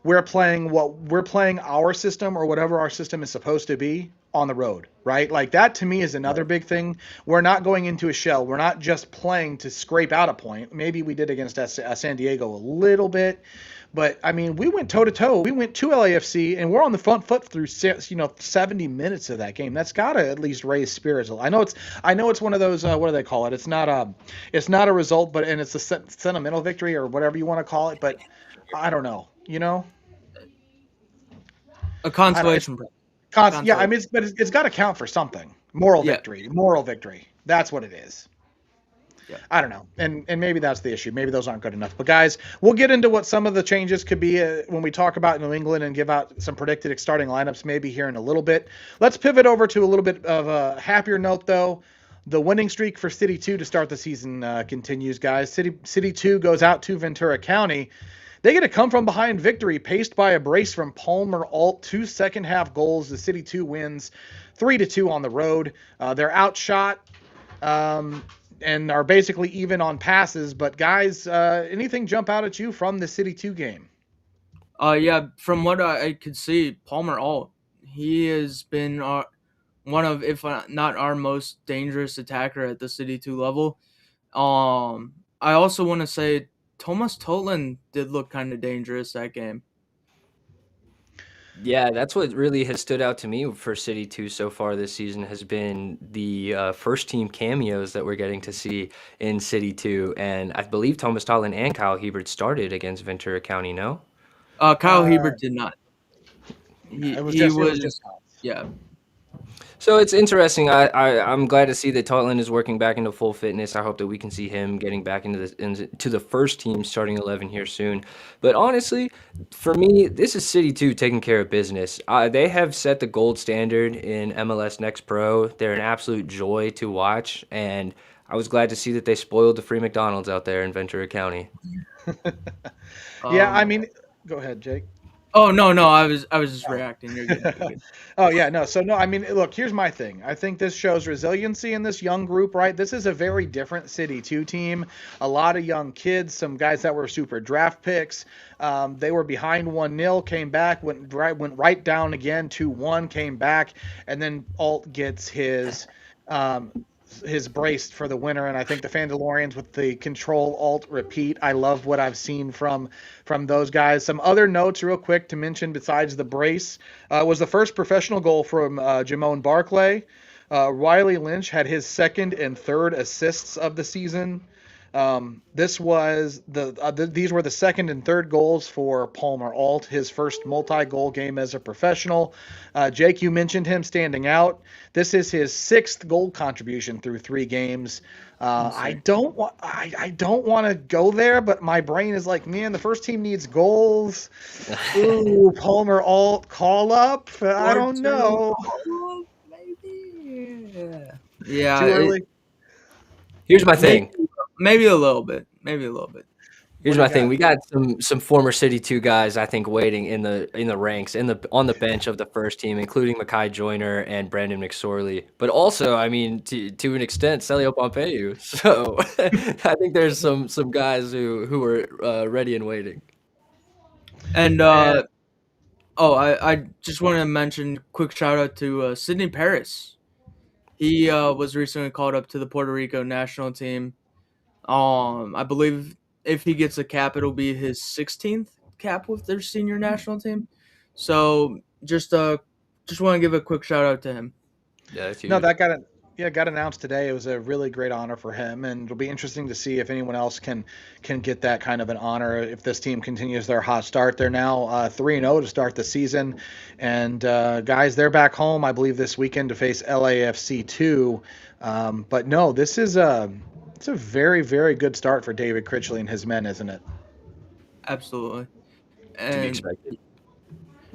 [SPEAKER 1] we're playing our system or whatever our system is supposed to be on the road, right? Like that to me is another big thing. We're not going into a shell. We're not just playing to scrape out a point. Maybe we did against San Diego a little bit, but I mean, we went toe to toe. We went to LAFC and we're on the front foot through 70 minutes of that game. That's got to at least raise spirits. I know it's one of those what do they call it? It's not a result, but and it's a sentimental victory or whatever you want to call it, but I don't know.
[SPEAKER 4] A
[SPEAKER 1] I don't. It's
[SPEAKER 4] consolation prize.
[SPEAKER 1] yeah. I
[SPEAKER 4] Consolation.
[SPEAKER 1] mean, it's got to count for something. Moral
[SPEAKER 4] Yeah.
[SPEAKER 1] victory. Moral victory. That's what it is.
[SPEAKER 4] Yeah.
[SPEAKER 1] I don't know, and maybe that's the issue. Maybe those aren't good enough. But guys, we'll get into what some of the changes could be when we talk about New England and give out some predicted starting lineups maybe here in a little bit. Let's pivot over to a little bit of a happier note though. The winning streak for City 2 to start the season continues, guys. City 2 goes out to Ventura County. They get a come from behind victory paced by a brace from Palmer Ault. 2 second half goals. The City 2 wins 3-2 on the road. They're outshot and are basically even on passes. But guys, anything jump out at you from the City 2 game?
[SPEAKER 4] Yeah. From what I could see, Palmer Ault, he has been one of, if not our most dangerous attacker at the City 2 level. I also want to say Thomas Totland did look kind of dangerous that game.
[SPEAKER 2] Yeah, that's what really has stood out to me for City 2 so far this season has been the first team cameos that we're getting to see in City 2. And I believe Thomas Totland and Kyle Hebert started against Ventura County, no?
[SPEAKER 4] Kyle
[SPEAKER 1] Uh,
[SPEAKER 4] Hebert did not.
[SPEAKER 1] it was
[SPEAKER 4] He
[SPEAKER 1] just it was just
[SPEAKER 4] was, yeah.
[SPEAKER 2] So it's interesting. I'm glad to see that Totland is working back into full fitness. I hope that we can see him getting back into the first team starting 11 here soon. But honestly, for me, this is City 2 taking care of business. They have set the gold standard in MLS Next Pro. They're an absolute joy to watch, and I was glad to see that they spoiled the free McDonald's out there in Ventura County.
[SPEAKER 1] Yeah, I
[SPEAKER 4] Um,
[SPEAKER 1] mean, go ahead, Jake.
[SPEAKER 4] oh no, I was just reacting. You're good. You're good.
[SPEAKER 1] Oh yeah, no. So no, I mean, look, here's my thing. I think this shows resiliency in this young group, right? This is a very different City 2 team. A lot of young kids, some guys that were super draft picks. They were behind 1-0, came back, went right down again, 2-1, came back, and then Alt gets his brace for the winner. And I think the Fandalorians with the control alt repeat, I love what I've seen from those guys. Some other notes real quick to mention besides the brace was the first professional goal from Jamone Barclay. Riley Lynch had his second and third assists of the season. These were the second and third goals for Palmer Ault, his first multi-goal game as a professional. Jake, you mentioned him standing out. This is his sixth goal contribution through 3 games. I don't want to go there, but my brain is like, man, the first team needs goals. Ooh, Palmer Ault call up. I don't know.
[SPEAKER 4] Maybe.
[SPEAKER 1] Too
[SPEAKER 4] Yeah.
[SPEAKER 1] early.
[SPEAKER 2] Here's my thing.
[SPEAKER 4] Maybe a little bit.
[SPEAKER 2] Here's
[SPEAKER 1] What
[SPEAKER 2] my
[SPEAKER 1] do you
[SPEAKER 2] thing.
[SPEAKER 1] got?
[SPEAKER 2] We got some former City 2 guys I think waiting in the ranks on the bench of the first team, including Makai Joyner and Brandon McSorley. But also, I mean, to an extent, Celio Pompeu. So I think there's some guys who are ready and waiting.
[SPEAKER 4] And I just want to mention quick shout out to Sidney Paris. He was recently called up to the Puerto Rico national team. I believe if he gets a cap, it'll be his 16th cap with their senior national team. So just want to give a quick shout out to him.
[SPEAKER 2] Yeah, that's huge.
[SPEAKER 1] No, that got announced today. It was a really great honor for him, and it'll be interesting to see if anyone else can get that kind of an honor if this team continues their hot start. They're now 3-0 to start the season, and guys, they're back home, I believe, this weekend to face LAFC 2. But no, this is it's a very, very good start for David Critchley and his men, isn't it?
[SPEAKER 4] Absolutely.
[SPEAKER 2] To be expected.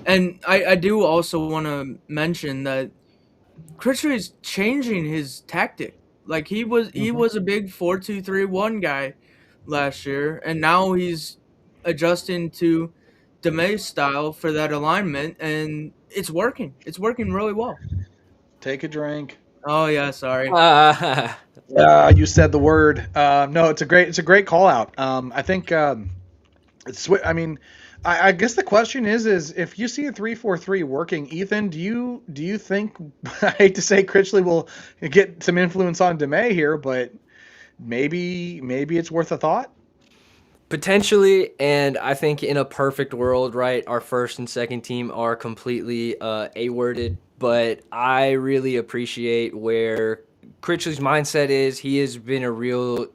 [SPEAKER 4] And I do also want to mention that Critchley is changing his tactic. Like he was a big 4-2-3-1 guy last year, and now he's adjusting to Damet's style for that alignment, and it's working. It's working really well.
[SPEAKER 1] Take a drink.
[SPEAKER 4] Oh yeah, sorry.
[SPEAKER 1] You said the word. No, it's a great call out. I think I mean, I guess the question is if you see a 3-4-3 working, Ethan, do you think, I hate to say Critchley will get some influence on Damet here, but maybe it's worth a thought?
[SPEAKER 2] Potentially, and I think in a perfect world, right, our first and second team are completely A-worded, but I really appreciate where Critchley's mindset is. He has been a real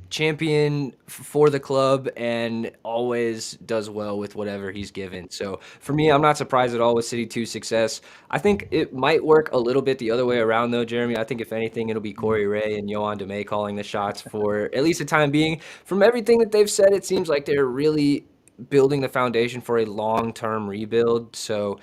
[SPEAKER 2] champion for the club and always does well with whatever he's given. So for me, I'm not surprised at all with City 2's success. I think it might work a little bit the other way around though, Jeremy. I think if anything, it'll be Corey Ray and Yoann Damet calling the shots for at least the time being. From everything that they've said, it seems like they're really building the foundation for a long-term rebuild. So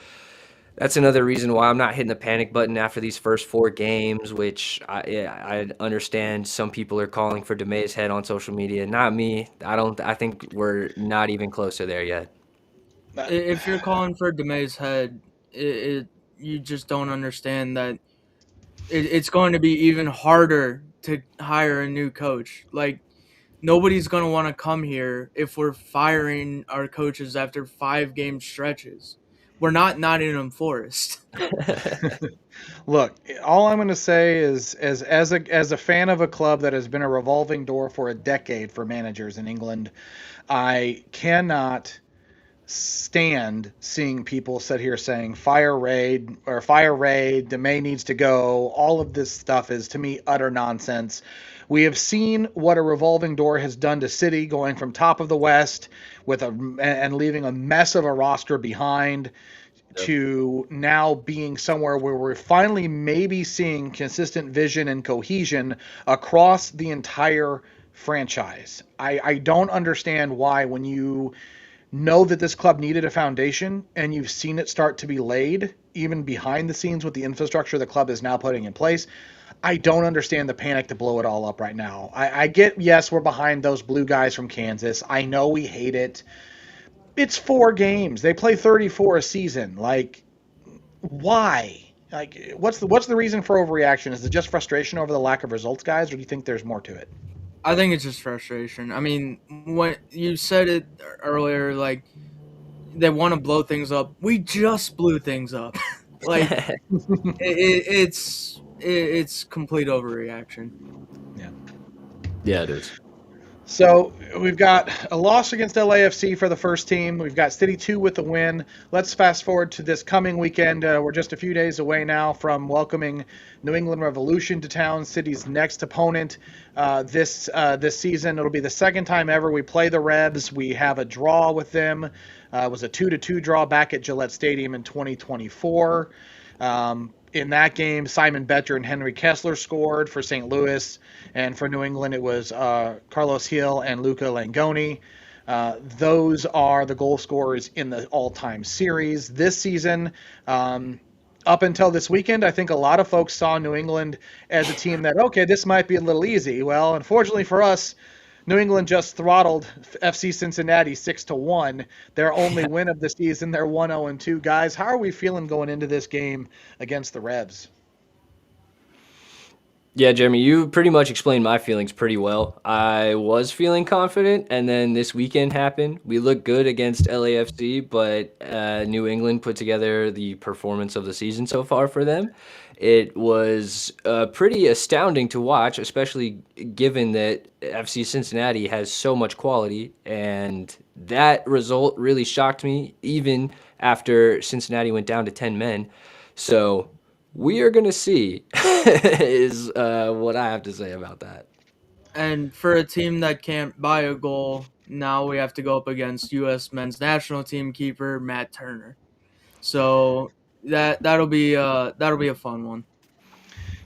[SPEAKER 2] that's another reason why I'm not hitting the panic button after these first 4 games, which I understand some people are calling for Damet's head on social media. Not me. I think we're not even close to there yet.
[SPEAKER 4] If you're calling for Damet's head, you just don't understand that it's going to be even harder to hire a new coach. Like, nobody's going to want to come here if we're firing our coaches after 5-game stretches. We're not Nottingham Forest.
[SPEAKER 1] Look, all I'm going to say is, as a fan of a club that has been a revolving door for a decade for managers in England, I cannot stand seeing people sit here saying fire raid, Damet needs to go. All of this stuff is, to me, utter nonsense. We have seen what a revolving door has done to City, going from top of the West and leaving a mess of a roster behind. to now being somewhere where we're finally maybe seeing consistent vision and cohesion across the entire franchise. I don't understand why, when you know that this club needed a foundation and you've seen it start to be laid, even behind the scenes with the infrastructure the club is now putting in place, I don't understand the panic to blow it all up right now. I get, yes, we're behind those blue guys from Kansas. I know we hate it. It's 4 games. They play 34 a season. Like, why? Like, what's the reason for overreaction? Is it just frustration over the lack of results, guys, or do you think there's more to it?
[SPEAKER 4] I think it's just frustration. I mean, when you said it earlier, like they want to blow things up. We just blew things up. Like it's complete overreaction.
[SPEAKER 2] Yeah, it is.
[SPEAKER 1] So we've got a loss against LAFC for the first team. We've got City 2 with the win. Let's fast forward to this coming weekend. We're just a few days away now from welcoming New England Revolution to town, City's next opponent this season. It'll be the second time ever we play the Revs. We have a draw with them. It was a 2-2 draw back at Gillette Stadium in 2024. In that game, Simon Betcher and Henry Kessler scored for St. Louis, and for New England, it was Carlos Hill and Luca Langoni. Those are the goal scorers in the all-time series this season. Up until this weekend, I think a lot of folks saw New England as a team that, okay, this might be a little easy. Well, unfortunately for us, New England just throttled FC Cincinnati 6-1. Their only win of the season. They're 1-0-2. Guys, how are we feeling going into this game against the Revs?
[SPEAKER 2] Yeah, Jeremy, you pretty much explained my feelings pretty well. I was feeling confident, and then this weekend happened. We looked good against LAFC, but New England put together the performance of the season so far for them. It was pretty astounding to watch, especially given that FC Cincinnati has so much quality, and that result really shocked me, even after Cincinnati went down to 10 men. So we are going to see is what I have to say about that.
[SPEAKER 4] And for a team that can't buy a goal, now we have to go up against U.S. men's national team keeper Matt Turner. So that'll be a fun one.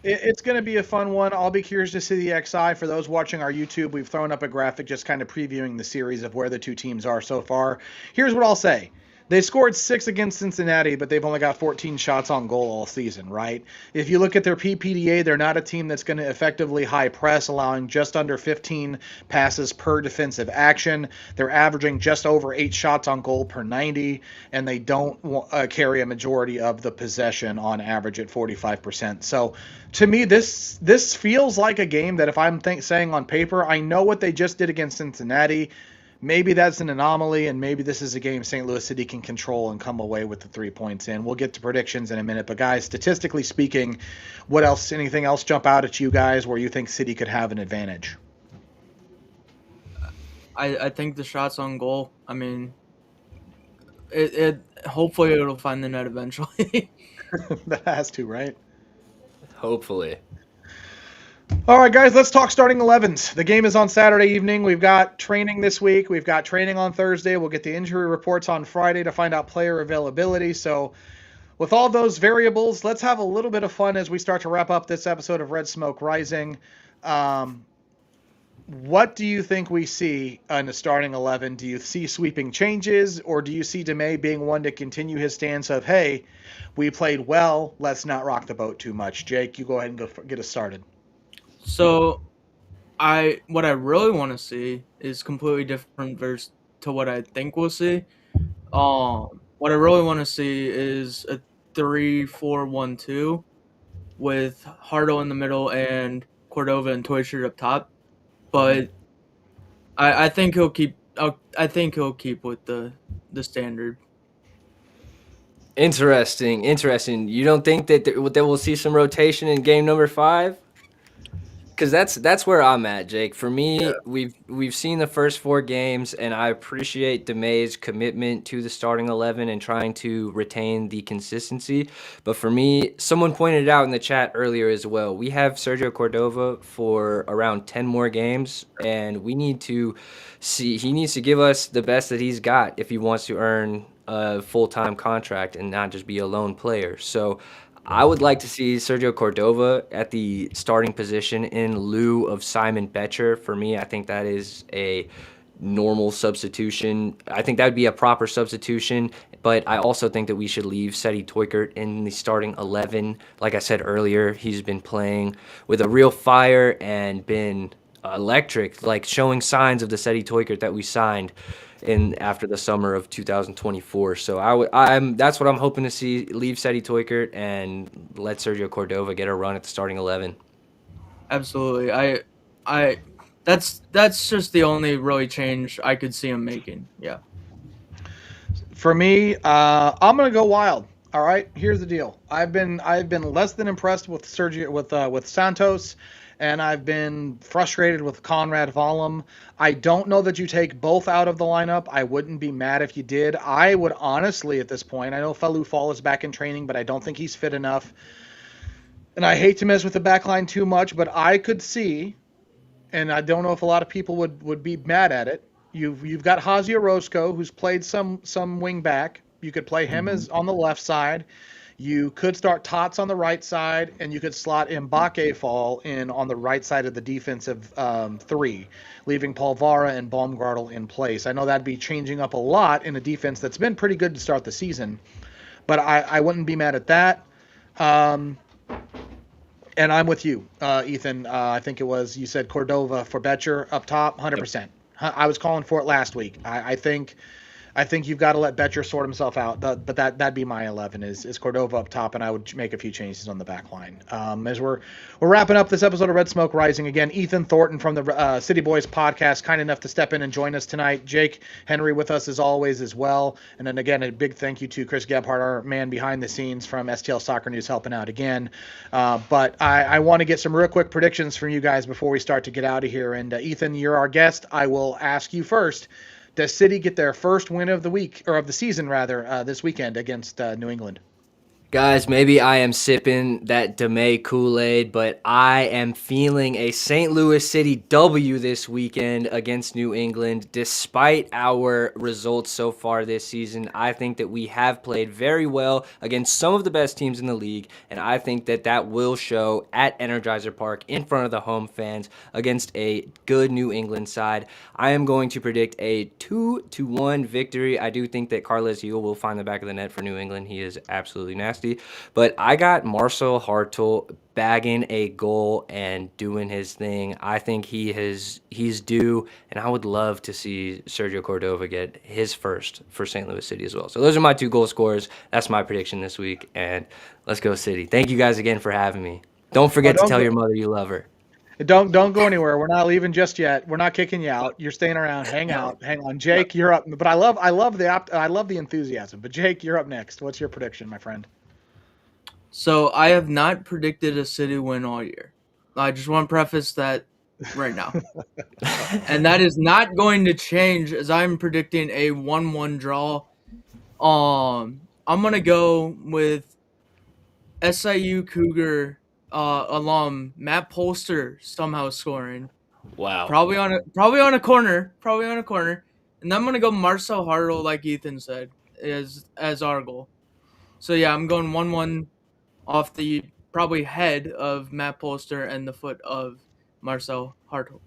[SPEAKER 1] It's going to be a fun one. I'll be curious to see the XI. For those watching our YouTube, we've thrown up a graphic just kind of previewing the series of where the two teams are so far. Here's what I'll say. They scored 6 against Cincinnati, but they've only got 14 shots on goal all season, right? If you look at their PPDA, they're not a team that's going to effectively high press, allowing just under 15 passes per defensive action. They're averaging just over 8 shots on goal per 90, and they don't carry a majority of the possession on average at 45%. So to me, this feels like a game that if I'm saying on paper, I know what they just did against Cincinnati. Maybe that's an anomaly, and maybe this is a game St. Louis City can control and come away with the 3 points in. We'll get to predictions in a minute. But, guys, statistically speaking, anything else jump out at you guys where you think City could have an advantage?
[SPEAKER 4] I think the shots on goal, I mean, it hopefully it'll find the net eventually.
[SPEAKER 1] That has to, right?
[SPEAKER 2] Hopefully.
[SPEAKER 1] All right, guys, let's talk starting 11s. The game is on Saturday evening. We've got training this week. We've got training on Thursday. We'll get the injury reports on Friday to find out player availability. So with all those variables, let's have a little bit of fun as we start to wrap up this episode of Red Smoke Rising. What do you think we see in the starting 11? Do you see sweeping changes, or do you see Damet being one to continue his stance of, hey, we played well, let's not rock the boat too much? Jake, you go ahead and get us started.
[SPEAKER 4] So, what I really want to see is completely different to what I think we'll see. What I really want to see is a 3-4-1-2 with Hardo in the middle and Cordova and Toyshirt up top. But I think he'll keep. I think he'll keep with the standard.
[SPEAKER 2] Interesting. You don't think that we'll see some rotation in game number 5? Because that's where I'm at, Jake. For me, yeah. We've seen the first 4 games, and I appreciate Damet's commitment to the starting 11 and trying to retain the consistency. But for me, someone pointed it out in the chat earlier as well. We have Sergio Cordova for around 10 more games, and we need to see. He needs to give us the best that he's got if he wants to earn a full-time contract and not just be a lone player. So I would like to see Sergio Cordova at the starting position in lieu of Simon Betcher. For me, I think that is a normal substitution. I think that would be a proper substitution, but I also think that we should leave Seti Toikert in the starting 11. Like I said earlier, he's been playing with a real fire and been electric, like showing signs of the Seti Toikert that we signed in after the summer of 2024. So I'm that's what I'm hoping to see. Leave Seti Toikert and let Sergio Cordova get a run at the starting 11.
[SPEAKER 4] Absolutely. I that's just the only really change I could see him making. Yeah.
[SPEAKER 1] For me, I'm gonna go wild. All right, here's the deal. I've been less than impressed with Sergio with Santos, and I've been frustrated with Conrad Vollum. I don't know that you take both out of the lineup. I wouldn't be mad if you did. I would honestly, at this point, I know Falou Fall is back in training, but I don't think he's fit enough. And I hate to mess with the back line too much, but I could see, and I don't know if a lot of people would be mad at it. You've got Hazi Orozco, who's played some wing back. You could play him as on the left side. You could start Tots on the right side, and you could slot Mbake Fall in on the right side of the defensive three, leaving Paul Vara and Baumgartel in place. I know that'd be changing up a lot in a defense that's been pretty good to start the season, but I wouldn't be mad at that. And I'm with you, Ethan. I think it was you said Cordova for Betcher up top, 100%. I was calling for it last week. I think you've got to let Betcher sort himself out. But that'd be my 11 is Cordova up top, and I would make a few changes on the back line. As we're wrapping up this episode of Red Smoke Rising, again, Ethan Thornton from the City Boys podcast, kind enough to step in and join us tonight. Jake Henry with us as always as well. And then again, a big thank you to Chris Gebhardt, our man behind the scenes from STL Soccer News, helping out again. But I want to get some real quick predictions from you guys before we start to get out of here. And Ethan, you're our guest. I will ask you first. Does City get their first win of the week, or of the season rather, this weekend against New England?
[SPEAKER 2] Guys, maybe I am sipping that Damet Kool-Aid, but I am feeling a St. Louis City W this weekend against New England. Despite our results so far this season, I think that we have played very well against some of the best teams in the league, and I think that that will show at Energizer Park in front of the home fans against a good New England side. I am going to predict a 2-1 victory. I do think that Carles Gil will find the back of the net for New England. He is absolutely nasty. But I got Marcel Hartel bagging a goal and doing his thing. I think he's due, and I would love to see Sergio Cordova get his first for St. Louis City as well. So those are my two goal scorers. That's my prediction this week, and let's go City. Thank you guys again for having me. Don't forget to tell your mother you love her.
[SPEAKER 1] Don't go anywhere. We're not leaving just yet. We're not kicking you out. You're staying around. Hang out. Hang on, Jake. You're up. But I love the enthusiasm. But Jake, you're up next. What's your prediction, my friend?
[SPEAKER 4] So I have not predicted a City win all year. I just want to preface that right now. And that is not going to change as I'm predicting a 1-1 draw. I'm going to go with SIU Cougar alum Matt Polster somehow scoring.
[SPEAKER 2] Wow.
[SPEAKER 4] Probably on a corner. And then I'm going to go Marcel Hartel, like Ethan said, as our goal. So yeah, I'm going 1-1 off the probably head of Matt Polster and the foot of Marcel Hartel.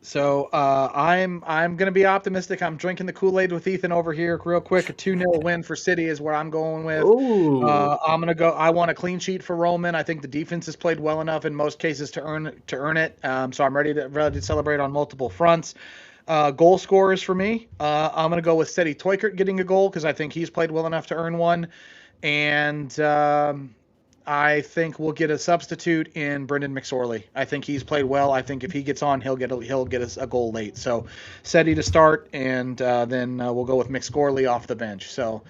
[SPEAKER 1] So I'm going to be optimistic. I'm drinking the Kool-Aid with Ethan over here real quick. A 2-0 win for City is where I'm going with. I'm going to go. I want a clean sheet for Roman. I think the defense has played well enough in most cases to earn it. So I'm ready to celebrate on multiple fronts. Goal scorers for me. I'm going to go with Seti Toikert getting a goal because I think he's played well enough to earn one. And I think we'll get a substitute in Brendan McSorley. I think he's played well. I think if he gets on, he'll get us a goal late. So Seti to start, and then we'll go with McSorley off the bench. So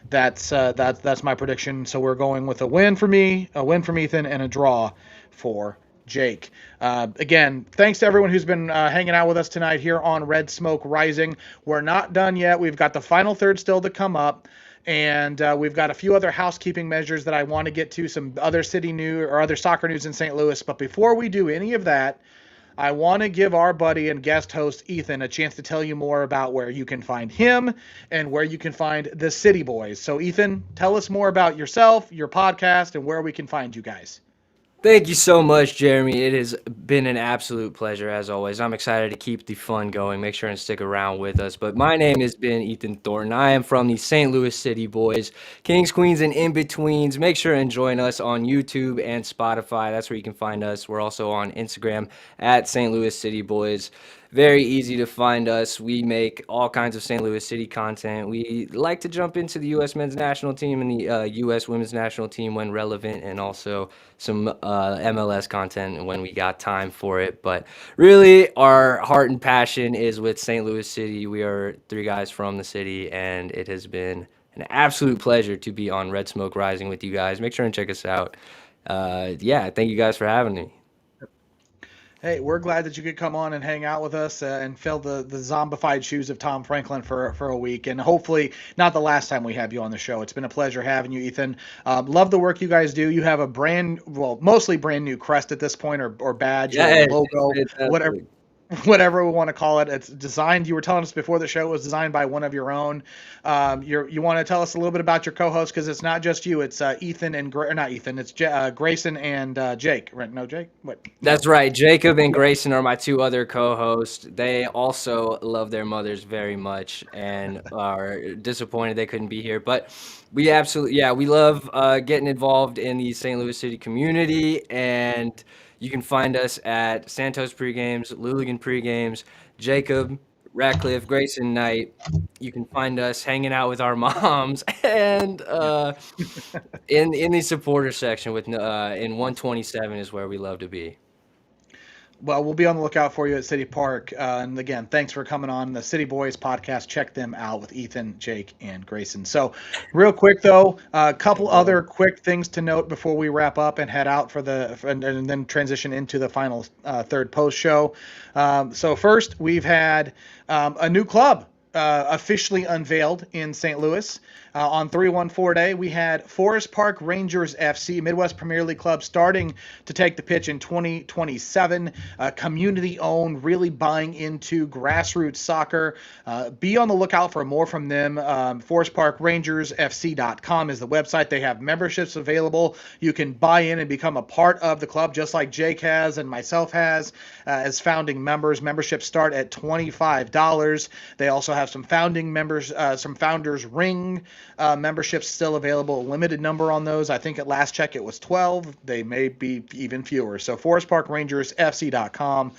[SPEAKER 1] that's my prediction. So we're going with a win for me, a win from Ethan, and a draw for Jake. Again, thanks to everyone who's been hanging out with us tonight here on Red Smoke Rising. We're not done yet. We've got the final third still to come up. And we've got a few other housekeeping measures that I want to get to, some other city news or other soccer news in St. Louis. But before we do any of that, I want to give our buddy and guest host Ethan a chance to tell you more about where you can find him and where you can find the City Boys. So Ethan, tell us more about yourself, your podcast, and where we can find you guys.
[SPEAKER 2] Thank you so much, Jeremy. It has been an absolute pleasure as always. I'm excited to keep the fun going. Make sure and stick around with us. But my name has been Ethan Thornton. I am from the St. Louis City Boys, Kings, Queens, and in-betweens. Make sure and join us on YouTube and Spotify. That's where you can find us. We're also on Instagram at St. Louis City Boys. Very easy to find us. We make all kinds of St. Louis City content. We like to jump into the U.S. men's national team and the U.S. women's national team when relevant, and also some MLS content when we got time for it. But really, our heart and passion is with St. Louis City. We are three guys from the city, and it has been an absolute pleasure to be on Red Smoke Rising with you guys. Make sure and check us out. Yeah, thank you guys for having me.
[SPEAKER 1] Hey, we're glad that you could come on and hang out with us and fill the zombified shoes of Tom Franklin for a week. And hopefully not the last time we have you on the show. It's been a pleasure having you, Ethan. Love the work you guys do. You have a mostly brand new crest at this point, or badge, or logo, whatever we want to call it. It's designed, you were telling us before the show, it was designed by one of your own. You want to tell us a little bit about your co-host, because it's not just you, it's Ethan and not Ethan, it's Grayson and Jake, right? No, Jake? What?
[SPEAKER 2] That's right. Jacob and Grayson are my two other co-hosts. They also love their mothers very much and are disappointed they couldn't be here. But we absolutely, we love getting involved in the St. Louis City community, and you can find us at Santos pregames, Luligan pregames, Jacob, Ratcliffe, Grayson Knight. You can find us hanging out with our moms and in the supporter section with in 127 is where we love to be.
[SPEAKER 1] Well, we'll be on the lookout for you at City Park. And again, thanks for coming on the City Boys podcast. Check them out with Ethan, Jake, and Grayson. So real quick, though, a couple other quick things to note before we wrap up and head out and then transition into the final third post show. So first, we've had a new club officially unveiled in St. Louis. On 314 Day, we had Forest Park Rangers FC, Midwest Premier League club, starting to take the pitch in 2027. Community-owned, really buying into grassroots soccer. Be on the lookout for more from them. ForestParkRangersFC.com is the website. They have memberships available. You can buy in and become a part of the club, just like Jake has and myself has as founding members. Memberships start at $25. They also have some founding members, some founders ring memberships still available. A limited number on those. I think at last check it was 12. They may be even fewer. So ForestParkRangersFC.com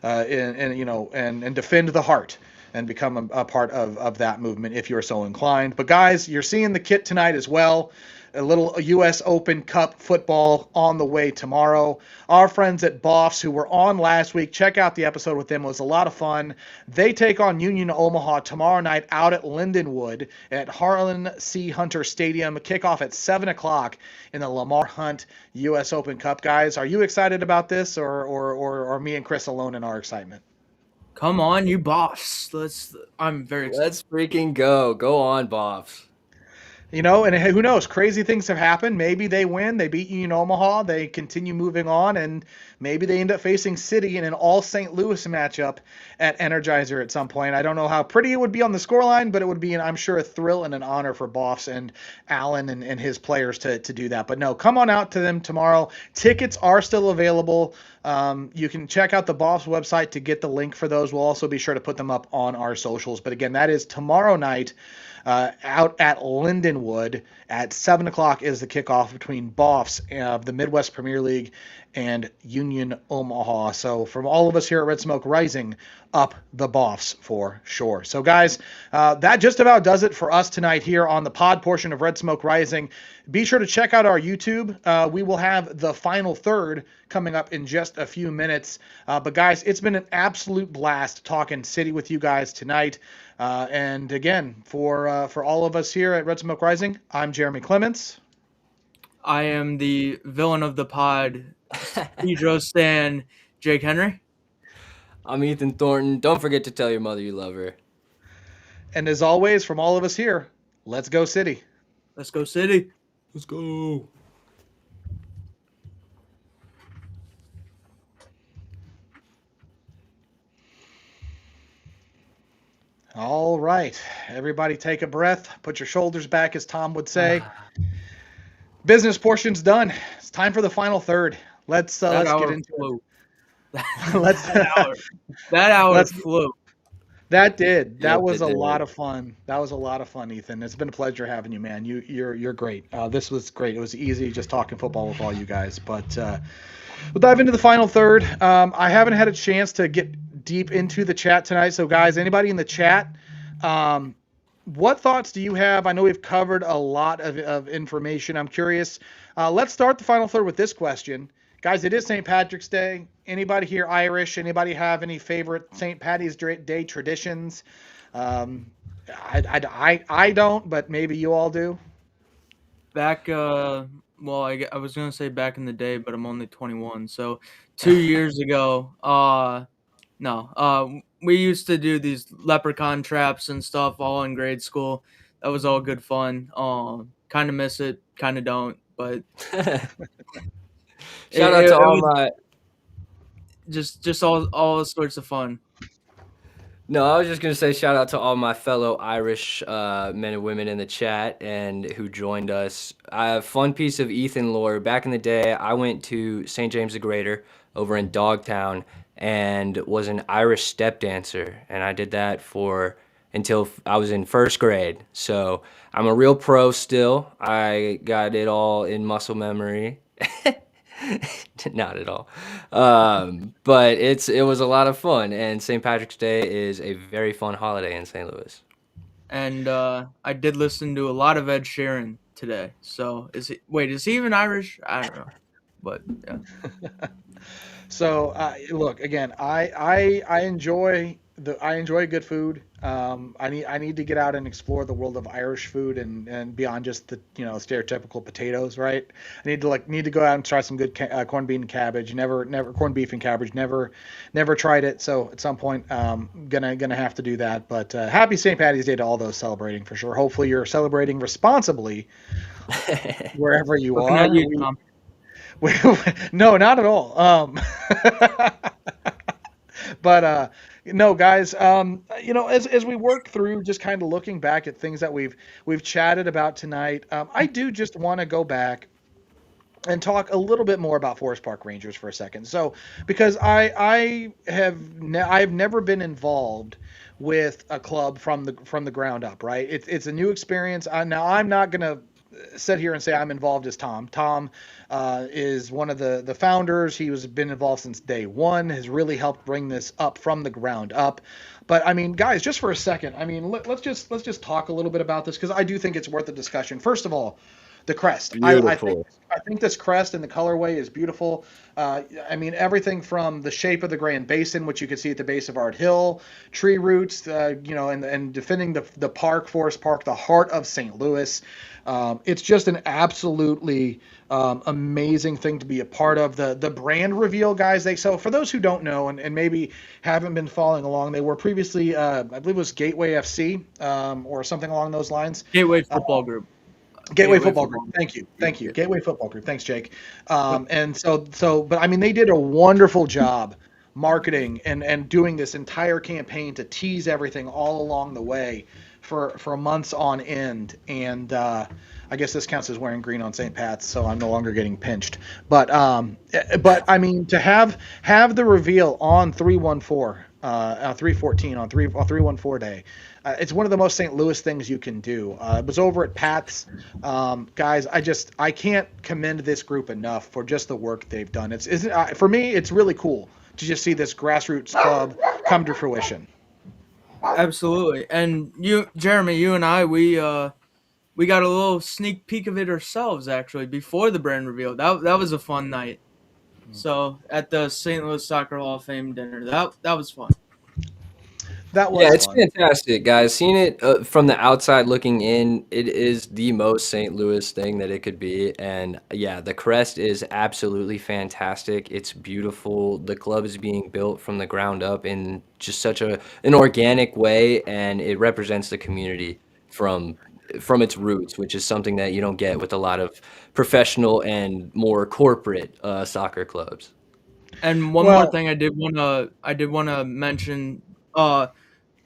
[SPEAKER 1] and defend the heart and become a part of that movement if you're so inclined. But guys, you're seeing the kit tonight as well. A little U.S. Open Cup football on the way tomorrow. Our friends at Boffs, who were on last week, check out the episode with them. It was a lot of fun. They take on Union Omaha tomorrow night out at Lindenwood at Harlan C. Hunter Stadium. Kickoff at 7 o'clock in the Lamar Hunt U.S. Open Cup. Guys, are you excited about this, or me and Chris alone in our excitement?
[SPEAKER 4] Come on, you Boffs. I'm very excited.
[SPEAKER 2] Let's freaking go. Go on, Boffs.
[SPEAKER 1] You know, and who knows? Crazy things have happened. Maybe they win. They beat Union Omaha. They continue moving on, and maybe they end up facing City in an all-St. Louis matchup at Energizer at some point. I don't know how pretty it would be on the scoreline, but it would be, I'm sure, a thrill and an honor for Boffs and Allen and his players to do that. But no, come on out to them tomorrow. Tickets are still available. You can check out the Boffs website to get the link for those. We'll also be sure to put them up on our socials. But again, that is tomorrow night. Out at Lindenwood at 7 o'clock is the kickoff between Boffs of the Midwest Premier League and Union Omaha. So from all of us here at Red Smoke Rising, up the Boffs for sure. So guys, that just about does it for us tonight here on the pod portion of Red Smoke Rising. Be sure to check out our YouTube. We will have the final third coming up in just a few minutes. But guys, it's been an absolute blast talking City with you guys tonight. And again, for all of us here at Red Smoke Rising, I'm Jeremy Clements.
[SPEAKER 4] I am the villain of the pod, Pedro Stan, Jake Henry.
[SPEAKER 2] I'm Ethan Thornton. Don't forget to tell your mother you love her.
[SPEAKER 1] And as always, from all of us here, let's go City.
[SPEAKER 4] Let's go City.
[SPEAKER 2] Let's go.
[SPEAKER 1] All right, everybody take a breath, put your shoulders back, as Tom would say. Business portion's done. It's time for the final third. Let's
[SPEAKER 4] That
[SPEAKER 1] get
[SPEAKER 4] hour
[SPEAKER 1] into
[SPEAKER 4] flew.
[SPEAKER 1] it. Let's
[SPEAKER 4] That hour
[SPEAKER 1] let's
[SPEAKER 4] flew.
[SPEAKER 1] That did.
[SPEAKER 2] Yep,
[SPEAKER 1] That was
[SPEAKER 2] it
[SPEAKER 1] a
[SPEAKER 2] did.
[SPEAKER 1] lot of fun. That was a lot of fun, Ethan. It's been a pleasure having you, man. You're great. This was great. It was easy just talking football with all you guys. But we'll dive into the final third. I haven't had a chance to get deep into the chat tonight. So guys, anybody in the chat, what thoughts do you have? I know we've covered a lot of information. I'm curious. Let's start the final third with this question. Guys, it is St. Patrick's Day. Anybody here Irish? Anybody have any favorite St. Patty's Day traditions? I don't, but maybe you all do.
[SPEAKER 4] Back, well, I was gonna say back in the day, but I'm only 21. So 2 years ago, no, we used to do these leprechaun traps and stuff all in grade school. That was all good fun. Kind of miss it, kind of don't, but
[SPEAKER 2] Shout out to
[SPEAKER 4] it
[SPEAKER 2] all
[SPEAKER 4] was
[SPEAKER 2] my.
[SPEAKER 4] just all sorts of fun.
[SPEAKER 2] No, I was just gonna say shout out to all my fellow Irish men and women in the chat and who joined us. Fun piece of Ethan lore. Back in the day, I went to St. James the Greater over in Dogtown and was an Irish step dancer, and I did that for until I was in first grade. So I'm a real pro still. I got it all in muscle memory. Not at all. But it was a lot of fun, and St. Patrick's Day is a very fun holiday in St. Louis.
[SPEAKER 4] And I did listen to a lot of Ed Sheeran today. So is he even Irish? I don't know, but yeah.
[SPEAKER 1] So look again. I enjoy good food. I need to get out and explore the world of Irish food and beyond just the stereotypical potatoes, right? I need to go out and try some good corned beef and cabbage. Never corned beef and cabbage. Never tried it. So at some point, gonna have to do that. But happy St. Patty's Day to all those celebrating for sure. Hopefully you're celebrating responsibly wherever you
[SPEAKER 4] Looking
[SPEAKER 1] are.
[SPEAKER 4] at you, Tom.
[SPEAKER 1] No, not at all. But no, guys. As we work through, just kind of looking back at things that we've chatted about tonight, I do just want to go back and talk a little bit more about Forest Park Rangers for a second. So, because I've never been involved with a club from the ground up, right? It's a new experience. Now I'm not gonna sit here and say I'm involved as Tom. Tom is one of the founders. He was been involved since day one. Has really helped bring this up from the ground up. But I mean, guys, just for a second, I mean, let's just talk a little bit about this because I do think it's worth a discussion. First of all, the crest.
[SPEAKER 2] Beautiful.
[SPEAKER 1] I think this crest and the colorway is beautiful. I mean, everything from the shape of the Grand Basin, which you can see at the base of Art Hill, tree roots, and defending the park, Forest Park, the heart of St. Louis. It's just an absolutely amazing thing to be a part of. The brand reveal, guys. So for those who don't know and maybe haven't been following along, they were previously, I believe it was Gateway FC or something along those lines.
[SPEAKER 4] Gateway Football Group.
[SPEAKER 1] Gateway Football Group. Thank you. Gateway Football Group. Thanks, Jake. And but I mean, they did a wonderful job marketing and doing this entire campaign to tease everything all along the way for months on end. And I guess this counts as wearing green on St. Pat's, so I'm no longer getting pinched. But I mean, to have the reveal on 3/14, 3/14 on 3/14 day. It's one of the most St. Louis things you can do. It was over at Pat's. Guys, I can't commend this group enough for just the work they've done. For me, it's really cool to just see this grassroots club come to fruition.
[SPEAKER 4] Absolutely. And Jeremy, you and I, we got a little sneak peek of it ourselves actually before the brand reveal. That was a fun night. So at the St. Louis Soccer Hall of Fame dinner, that was fun.
[SPEAKER 1] That was
[SPEAKER 2] It's
[SPEAKER 1] fun.
[SPEAKER 2] fantastic, guys. Seeing it from the outside looking in, it is the most St. Louis thing that it could be. And yeah, the crest is absolutely fantastic. It's beautiful. The club is being built from the ground up in just such an organic way, and it represents the community from its roots, which is something that you don't get with a lot of professional and more corporate soccer clubs.
[SPEAKER 4] And one more thing I did wanna mention.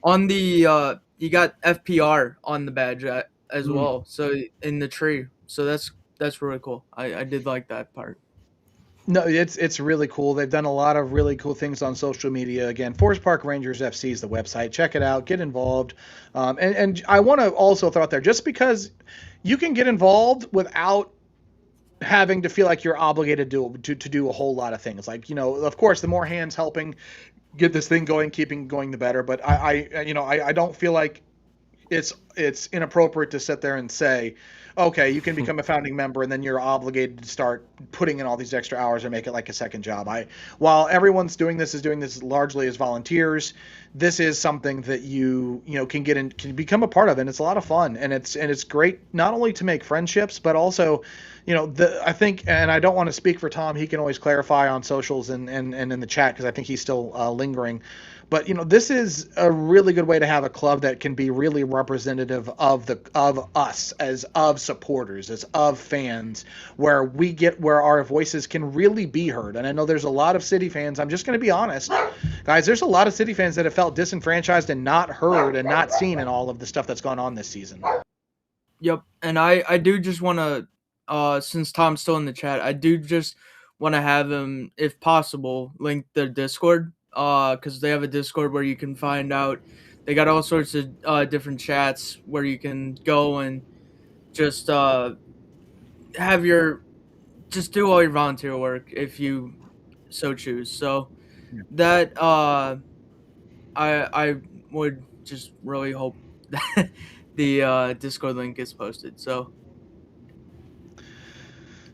[SPEAKER 4] On the you got FPR on the badge as
[SPEAKER 1] Mm.
[SPEAKER 4] well. So in the tree. So that's really cool. I did like that part.
[SPEAKER 1] No, it's really cool. They've done a lot of really cool things on social media. Again, Forest Park Rangers FC is the website. Check it out. Get involved. And I want to also throw out there, just because you can get involved without having to feel like you're obligated to do a whole lot of things. Like, of course, the more hands helping get this thing going, keeping going, the better. But I don't feel like it's inappropriate to sit there and say, okay, you can become a founding member and then you're obligated to start putting in all these extra hours and make it like a second job. While everyone's doing this largely as volunteers, this is something that you can get in, can become a part of, and it's a lot of fun, and it's great not only to make friendships, but also, I think, and I don't want to speak for Tom, he can always clarify on socials and in the chat, because I think he's still lingering. But this is a really good way to have a club that can be really representative of us as of supporters, as of fans, where our voices can really be heard. And I know there's a lot of City fans. I'm just going to be honest, guys. There's a lot of City fans that have felt disenfranchised and not heard and not seen in all of the stuff that's gone on this season.
[SPEAKER 4] Yep, and I do just want to, since Tom's still in the chat, I do just want to have him, if possible, link the Discord, because they have a Discord where you can find out. They got all sorts of different chats where you can go and just do all your volunteer work if you so choose. So that I would just really hope that the Discord link gets posted. So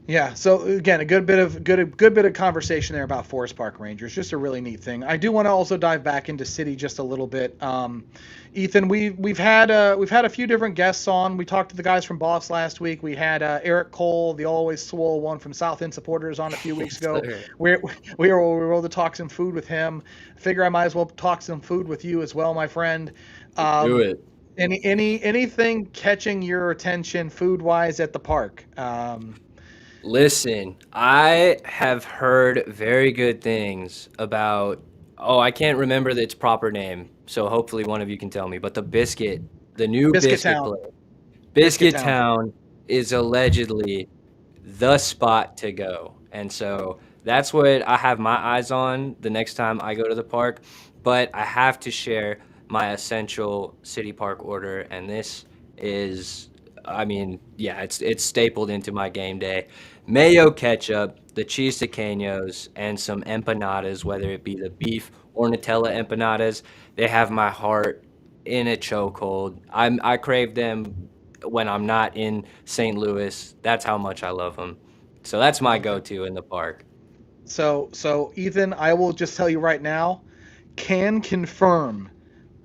[SPEAKER 1] yeah, so again, a good bit of conversation there about Forest Park Rangers. Just a really neat thing. I do want to also dive back into City just a little bit. Ethan, we've had a few different guests on. We talked to the guys from Boss last week. We had Eric Cole, the always swole one from South End supporters, on a few weeks ago. We were able to talk some food with him. I figure I might as well talk some food with you as well, my friend.
[SPEAKER 2] Do it.
[SPEAKER 1] Anything catching your attention food wise at the park?
[SPEAKER 2] Listen, I have heard very good things about, I can't remember its proper name, so hopefully one of you can tell me, but the new biscuit
[SPEAKER 1] Town.
[SPEAKER 2] place. Biscuit Town is allegedly the spot to go. And so that's what I have my eyes on the next time I go to the park. But I have to share my essential City Park order, and this is, it's stapled into my game day. Mayo ketchup, the cheese tequeños, and some empanadas, whether it be the beef or Nutella empanadas. They have my heart in a chokehold. I crave them when I'm not in St. Louis. That's how much I love them. So that's my go-to in the park.
[SPEAKER 1] So Ethan, I will just tell you right now, can confirm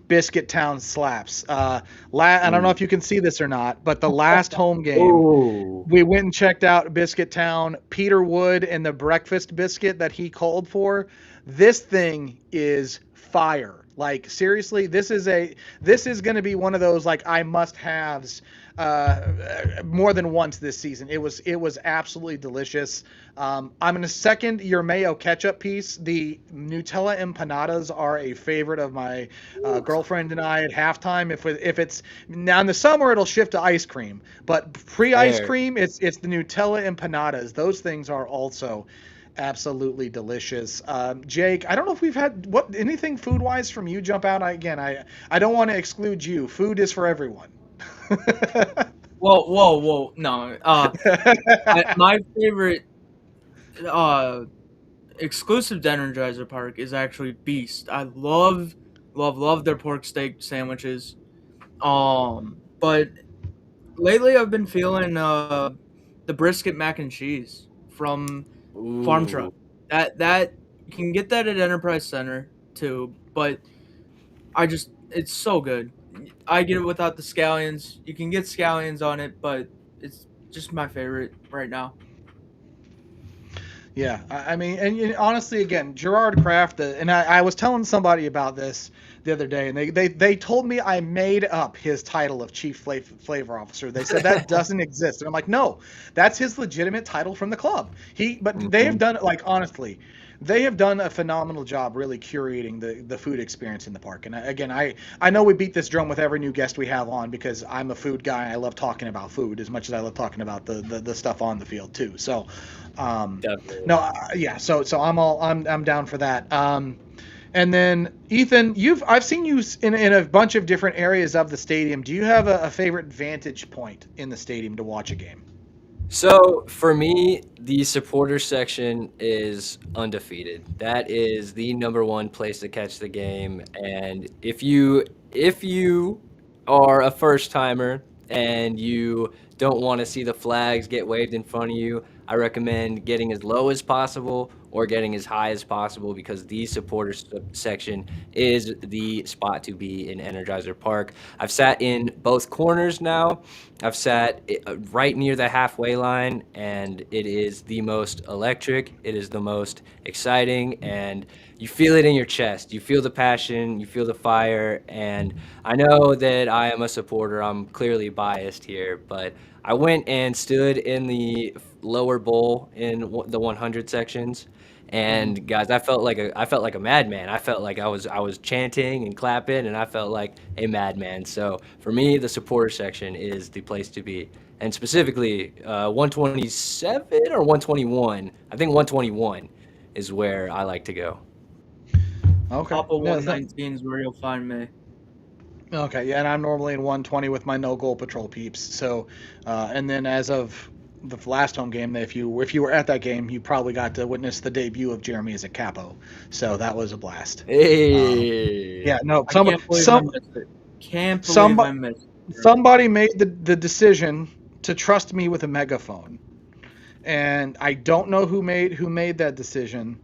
[SPEAKER 1] Biscuit Town slaps. I don't know if you can see this or not, but the last home game, we went and checked out Biscuit Town. Peter Wood and the breakfast biscuit that he called for. This thing is fire. Like, seriously, this is going to be one of those, like, I must haves more than once this season. It was absolutely delicious. I'm going to second your mayo ketchup piece. The Nutella empanadas are a favorite of my girlfriend and I at halftime. If it's now in the summer, it'll shift to ice cream, but pre-ice cream, it's the Nutella empanadas. Those things are also absolutely delicious. Jake, I don't know if we've had anything food wise from you jump out. I don't want to exclude you. Food is for everyone.
[SPEAKER 4] Whoa, no. My favorite exclusive to Energizer Park is actually Beast. I love their pork steak sandwiches. But lately I've been feeling the brisket mac and cheese from Farm Truck. That you can get that at Enterprise Center too, but it's so good. I get it without the scallions. You can get scallions on it, but it's just my favorite right now.
[SPEAKER 1] Yeah, I mean, and honestly, again, Gerard Kraft, and I was telling somebody about this the other day, and they told me I made up his title of Chief Flavor Officer. They said that doesn't exist, and I'm like, no, that's his legitimate title from the club. But they have done it, like, honestly, they have done a phenomenal job really curating the food experience in the park. And again, I know we beat this drum with every new guest we have on because I'm a food guy. I love talking about food as much as I love talking about the stuff on the field too. So,
[SPEAKER 2] Definitely.
[SPEAKER 1] no, yeah. So I'm down for that. And then Ethan, I've seen you in a bunch of different areas of the stadium. Do you have a favorite vantage point in the stadium to watch a game?
[SPEAKER 2] So for me, the supporter section is undefeated. That is the number one place to catch the game. And if you are a first timer and you don't want to see the flags get waved in front of you, I recommend getting as low as possible or getting as high as possible because the supporter section is the spot to be in Energizer Park. I've sat in both corners now. I've sat right near the halfway line, and it is the most electric. It is the most exciting, and you feel it in your chest. You feel the passion, you feel the fire, and I know that I am a supporter. I'm clearly biased here, but I went and stood in the lower bowl in the 100 sections. And guys, I felt like a madman. I felt like I was chanting and clapping, and I felt like a madman. So for me, the supporter section is the place to be, and specifically 127 or 121. I think 121 is where I like to go.
[SPEAKER 1] Okay.
[SPEAKER 4] Top of
[SPEAKER 1] Yeah,
[SPEAKER 4] 119 is where you'll find me.
[SPEAKER 1] okay. Yeah, and I'm normally in 120 with my no goal patrol peeps. So, and then as of the last home game, if you were at that game, you probably got to witness the debut of Jeremy as a capo. So that was a blast.
[SPEAKER 2] Hey.
[SPEAKER 1] Yeah. No.
[SPEAKER 4] I can't believe I missed it. Can't believe
[SPEAKER 1] Somebo-
[SPEAKER 4] I missed it.
[SPEAKER 1] Somebody made the decision to trust me with a megaphone, and I don't know who made that decision,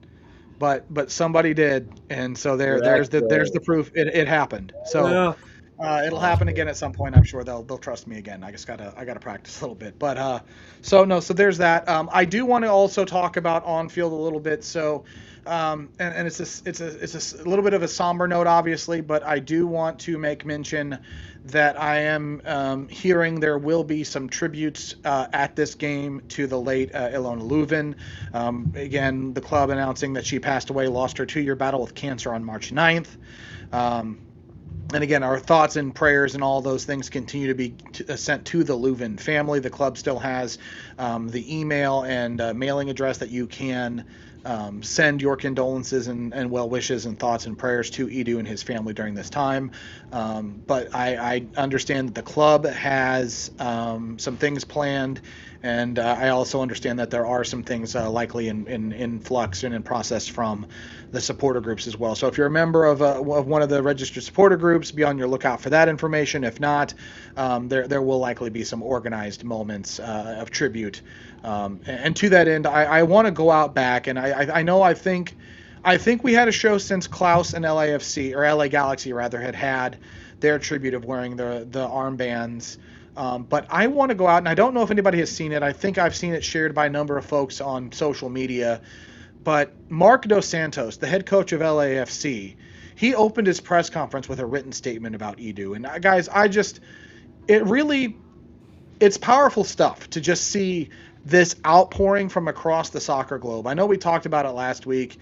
[SPEAKER 1] but somebody did, and so there's the proof it happened. So
[SPEAKER 4] Yeah.
[SPEAKER 1] it'll happen again at some point. I'm sure they'll trust me again. I gotta practice a little bit, but so there's that. I do want to also talk about on field a little bit. So and it's a little bit of a somber note, obviously, but I do want to make mention that I am hearing there will be some tributes at this game to the late Ilona Leuven. Again, the club announcing that she passed away, lost her 2-year battle with cancer on March 9th. And again, our thoughts and prayers and all those things continue to be sent to the Leuven family. The club still has the email and mailing address that you can send your condolences and well wishes and thoughts and prayers to Edu and his family during this time. But I understand that the club has some things planned, and I also understand that there are some things likely in flux and in process from the supporter groups as well. So if you're a member of one of the registered supporter groups, be on your lookout for that information. If not, there will likely be some organized moments of tribute. And to that end, I want to go out back, and I think we had a show since Klaus and LAFC, or LA Galaxy rather, had their tribute of wearing the armbands. But I want to go out, and I don't know if anybody has seen it. I think I've seen it shared by a number of folks on social media. But Mark Dos Santos, the head coach of LAFC, he opened his press conference with a written statement about Edu. And guys, it's powerful stuff to just see this outpouring from across the soccer globe. I know we talked about it last week.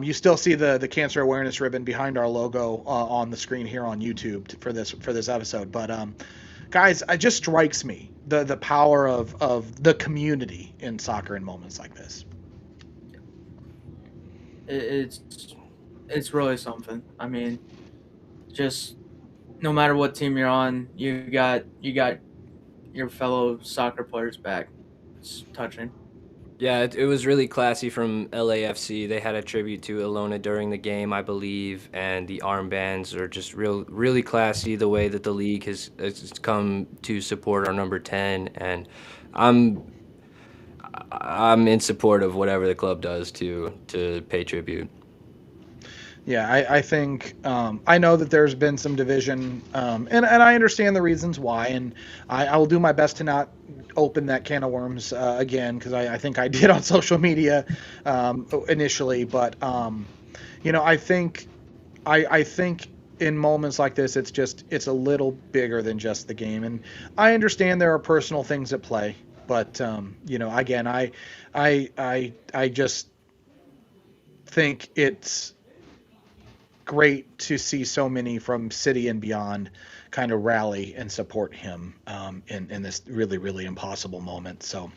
[SPEAKER 1] You still see the cancer awareness ribbon behind our logo on the screen here on YouTube for this episode. But guys, it just strikes me the power of the community in soccer in moments like this.
[SPEAKER 4] It's really something. I mean, just no matter what team you're on, you got your fellow soccer players back. It's touching.
[SPEAKER 2] Yeah, it was really classy from LAFC. They had a tribute to Ilona during the game, I believe, and the armbands are just really classy. The way that the league has come to support our number 10, and I'm in support of whatever the club does to pay tribute.
[SPEAKER 1] Yeah, I think I know that there's been some division, and I understand the reasons why, and I will do my best to not open that can of worms again, because I think I did on social media initially, but I think in moments like this, it's a little bigger than just the game, and I understand there are personal things at play, but again, I just think it's great to see so many from City and beyond kind of rally and support him in this really, really impossible moment. So,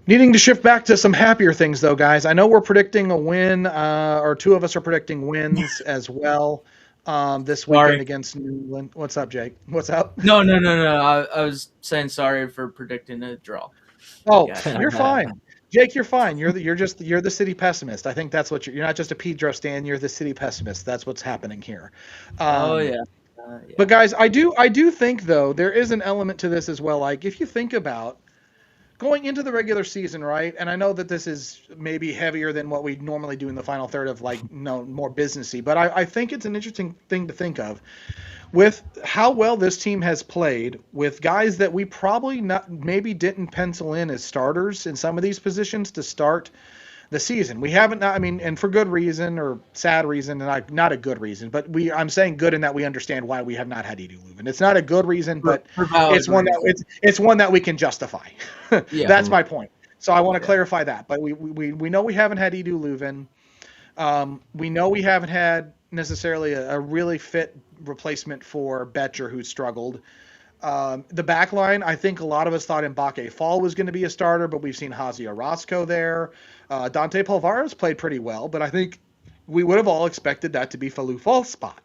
[SPEAKER 1] needing to shift back to some happier things, though, guys. I know we're predicting a win, or two of us are predicting wins as well this weekend against New England. What's up, Jake? What's up?
[SPEAKER 4] No. I was saying sorry for predicting a draw.
[SPEAKER 1] Oh, you're fine. Jake, you're fine. You're the city pessimist. I think that's what you're not just a Pedro stan. You're the city pessimist. That's what's happening here.
[SPEAKER 4] Yeah.
[SPEAKER 1] But guys, I do think though there is an element to this as well. Like if you think about going into the regular season, right? And I know that this is maybe heavier than what we normally do in the final third of more businessy, but I think it's an interesting thing to think of. With how well this team has played, with guys that we probably maybe didn't pencil in as starters in some of these positions to start the season. We haven't, and for good reason or sad reason, and not a good reason, but I'm saying good in that we understand why we have not had Edu Leuven. It's not a good reason, but it's one that we can justify. Yeah. That's my point. So I want to clarify that. But we know we haven't had Edu Leuven. We know we haven't had necessarily a really fit replacement for Betcher, who struggled. The back line, I think a lot of us thought Mbake Fall was going to be a starter, but we've seen Hazy Orozco there. Dante Polvara's played pretty well, but I think we would have all expected that to be Falou Fall's spot.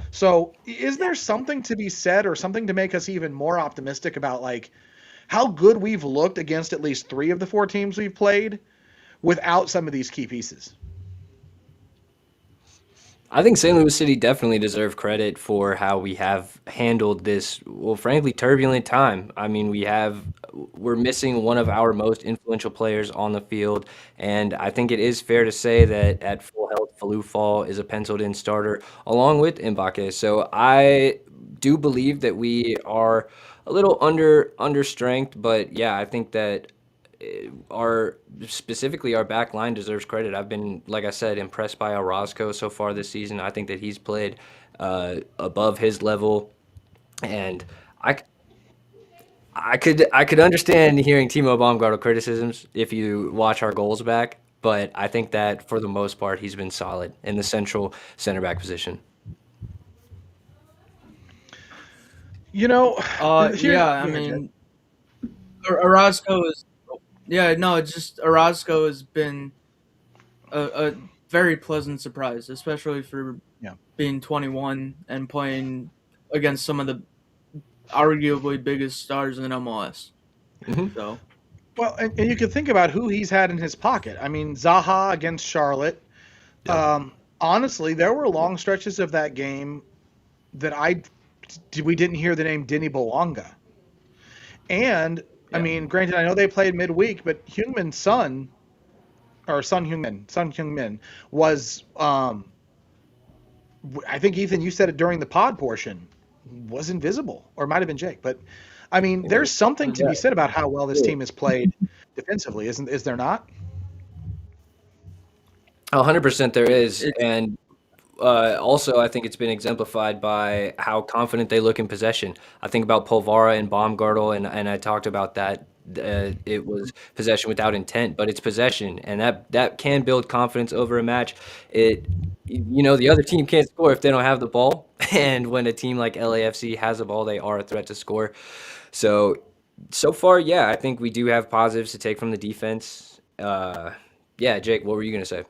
[SPEAKER 1] So is there something to be said or something to make us even more optimistic about how good we've looked against at least 3 of the 4 teams we've played without some of these key pieces?
[SPEAKER 2] I think St. Louis City definitely deserve credit for how we have handled this, well, frankly, turbulent time. I mean, we're missing one of our most influential players on the field, and I think it is fair to say that at full health, Falou Fall is a penciled-in starter along with Mbake. So I do believe that we are a little under strength, but yeah, I think that specifically our back line deserves credit. I've been, like I said, impressed by Orozco so far this season. I think that he's played above his level, and I could understand hearing Timo Baumgartel criticisms if you watch our goals back, but I think that for the most part he's been solid in the central center back position.
[SPEAKER 4] Orozco is. Yeah, no, it's just Orozco has been a very pleasant surprise, especially for being 21 and playing against some of the arguably biggest stars in MLS.
[SPEAKER 2] Mm-hmm.
[SPEAKER 4] So,
[SPEAKER 1] well, and you can think about who he's had in his pocket. I mean, Zaha against Charlotte. Yeah. Honestly, there were long stretches of that game that we didn't hear the name Denny Bouanga. And I mean, granted, I know they played midweek, but Son Heung-min was, I think, Ethan, you said it during the pod portion, was invisible, or it might have been Jake. But, I mean, there's something to be said about how well this team has played defensively, is there not?
[SPEAKER 2] 100% there is, and also I think it's been exemplified by how confident they look in possession. I think about Polvara and Baumgartel, and I talked about that. It was possession without intent, but it's possession, and that can build confidence over a match. The other team can't score if they don't have the ball, and when a team like LAFC has the ball, they are a threat to score. So far, yeah, I think we do have positives to take from the defense. Jake, what were you gonna say?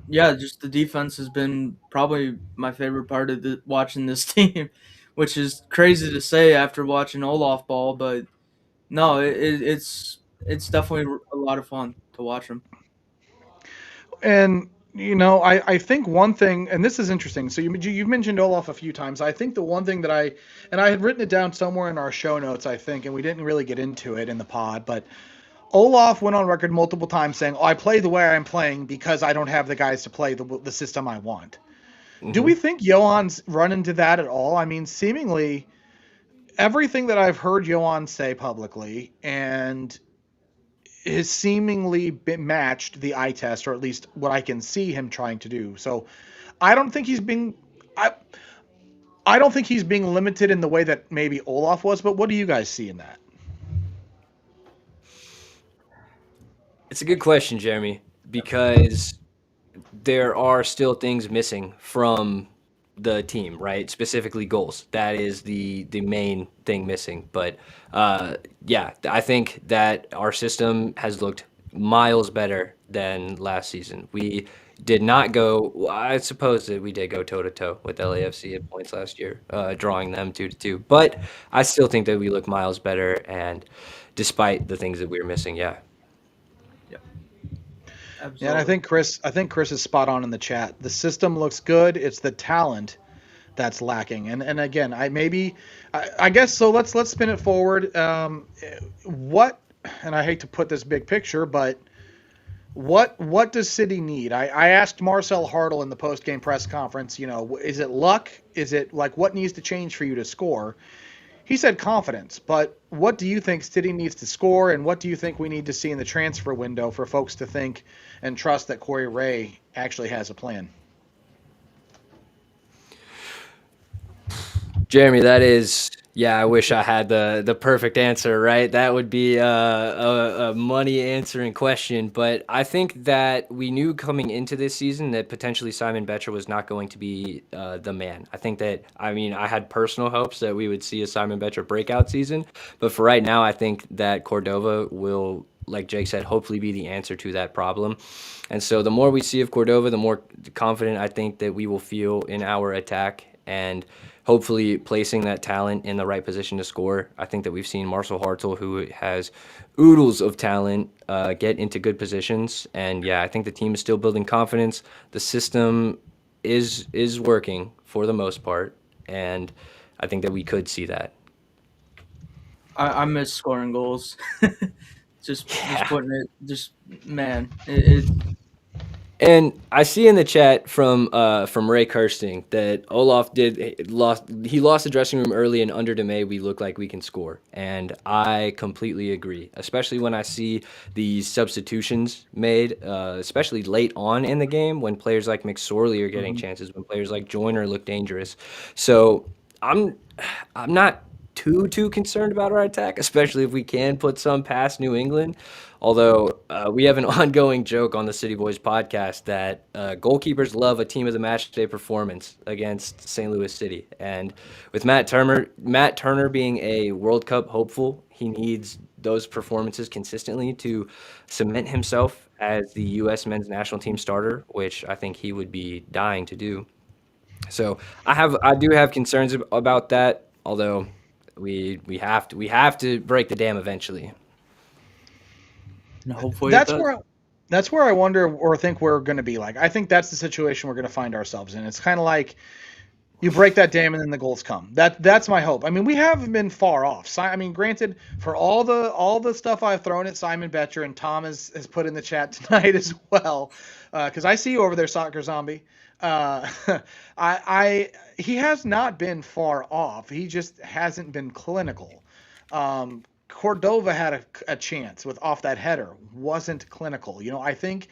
[SPEAKER 4] Just the defense has been probably my favorite part of watching this team, which is crazy to say after watching Olaf ball, but no, it's definitely a lot of fun to watch them.
[SPEAKER 1] And I think one thing, and this is interesting. So you've mentioned Olaf a few times. I think the one thing that I had written it down somewhere in our show notes, I think, and we didn't really get into it in the pod, but Olaf went on record multiple times saying, I play the way I'm playing because I don't have the guys to play the system I want. Mm-hmm. Do we think Yoann's run into that at all? I mean, seemingly everything that I've heard Yoann say publicly and has seemingly been matched the eye test, or at least what I can see him trying to do. So I don't think he's being limited in the way that maybe Olaf was, but what do you guys see in that?
[SPEAKER 2] It's a good question, Jeremy, because there are still things missing from the team, right? Specifically goals. That is the main thing missing. But yeah, I think that our system has looked miles better than last season. We did not go. Well, I suppose that we did go toe to toe with LAFC at points last year, drawing them 2-2. But I still think that we look miles better, and despite the things that we were missing, yeah.
[SPEAKER 1] Yeah, and
[SPEAKER 4] Absolutely.
[SPEAKER 1] I think Chris is spot on in the chat. The system looks good. It's the talent that's lacking. And again, I guess so. Let's spin it forward. What? And I hate to put this big picture, but what does City need? I asked Marcel Hartle in the post game press conference. Is it luck? Is it like what needs to change for you to score? He said confidence, but what do you think City needs to score, and what do you think we need to see in the transfer window for folks to think and trust that Corey Ray actually has a plan?
[SPEAKER 2] Jeremy, that is, yeah, I wish I had the perfect answer, right? That would be a money answering question. But I think that we knew coming into this season that potentially Simon Betcher was not going to be the man. I think that, I mean, I had personal hopes that we would see a Simon Betcher breakout season. But for right now, I think that Cordova will, like Jake said, hopefully be the answer to that problem. And so the more we see of Cordova, the more confident I think that we will feel in our attack. And hopefully placing that talent in the right position to score. I think that we've seen Marcel Hartel, who has oodles of talent, get into good positions. And yeah, I think the team is still building confidence. The system is working for the most part, and I think that we could see that.
[SPEAKER 4] I miss scoring goals. just
[SPEAKER 2] Yeah.
[SPEAKER 4] putting it. Just man, it
[SPEAKER 2] And I see in the chat from Ray Kirsting that Olaf lost the dressing room early, and under Damet we look like we can score, and I completely agree. Especially when I see these substitutions made, especially late on in the game when players like McSorley are getting
[SPEAKER 4] Mhm.
[SPEAKER 2] chances, when players like Joyner look dangerous. So I'm I'm not too concerned about our attack, especially if we can put some past New England. Although we have an ongoing joke on the City Boys podcast that goalkeepers love a team of the match day performance against St. Louis City, and with Matt Turner being a World Cup hopeful, he needs those performances consistently to cement himself as the U.S. men's national team starter, which I think he would be dying to do. So I do have concerns about that, although we have to break the dam eventually.
[SPEAKER 4] and hopefully it
[SPEAKER 1] That's
[SPEAKER 4] does.
[SPEAKER 1] where that's where I wonder or think we're going to be like. I think that's the situation we're going to find ourselves in. It's kind of like you break that dam and then the goals come. That's my hope. I mean, we haven't been far off. I mean, granted, for all the stuff I've thrown at Simon Betcher and Tom has put in the chat tonight as well, because I see you over there, Soccer Zombie. Uh, he has not been far off. He just hasn't been clinical. Cordova had a chance with off that header, wasn't clinical. I think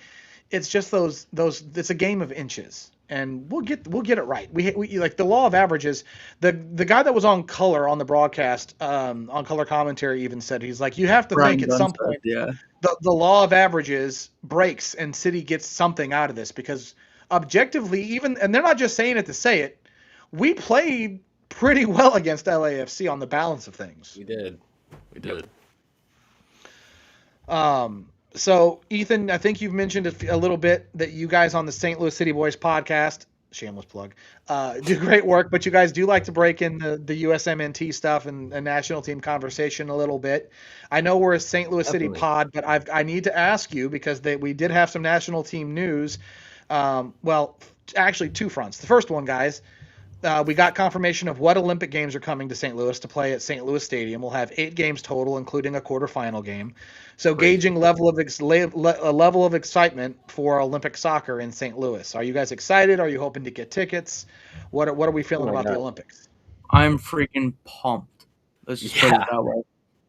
[SPEAKER 1] it's just those. It's a game of inches, and we'll get it right. We like the law of averages. The guy that was on color on the broadcast, on color commentary, even said he's like, you have to think
[SPEAKER 4] Brian
[SPEAKER 1] at some
[SPEAKER 4] Dunstep,
[SPEAKER 1] point
[SPEAKER 4] yeah.
[SPEAKER 1] the law of averages breaks and City gets something out of this because objectively, even and they're not just saying it to say it, we played pretty well against LAFC on the balance of things.
[SPEAKER 2] We did. We did.
[SPEAKER 1] So Ethan, I think you've mentioned a little bit that you guys on the St. Louis City Boys podcast, shameless plug, do great work, but you guys do like to break in the USMNT stuff and national team conversation a little bit. I know we're a St. Louis City
[SPEAKER 2] Definitely.
[SPEAKER 1] pod, but I need to ask you because we did have some national team news. Well, actually two fronts. The first one, guys, we got confirmation of what Olympic Games are coming to St. Louis to play at St. Louis Stadium. We'll have 8 games total, including a quarterfinal game. So,
[SPEAKER 2] Crazy.
[SPEAKER 1] gauging a level of excitement for Olympic soccer in St. Louis. Are you guys excited? Are you hoping to get tickets? What are we feeling
[SPEAKER 2] Oh my
[SPEAKER 1] about the
[SPEAKER 2] God.
[SPEAKER 1] Olympics?
[SPEAKER 4] I'm freaking pumped. Let's just put it
[SPEAKER 2] Yeah.
[SPEAKER 4] that way.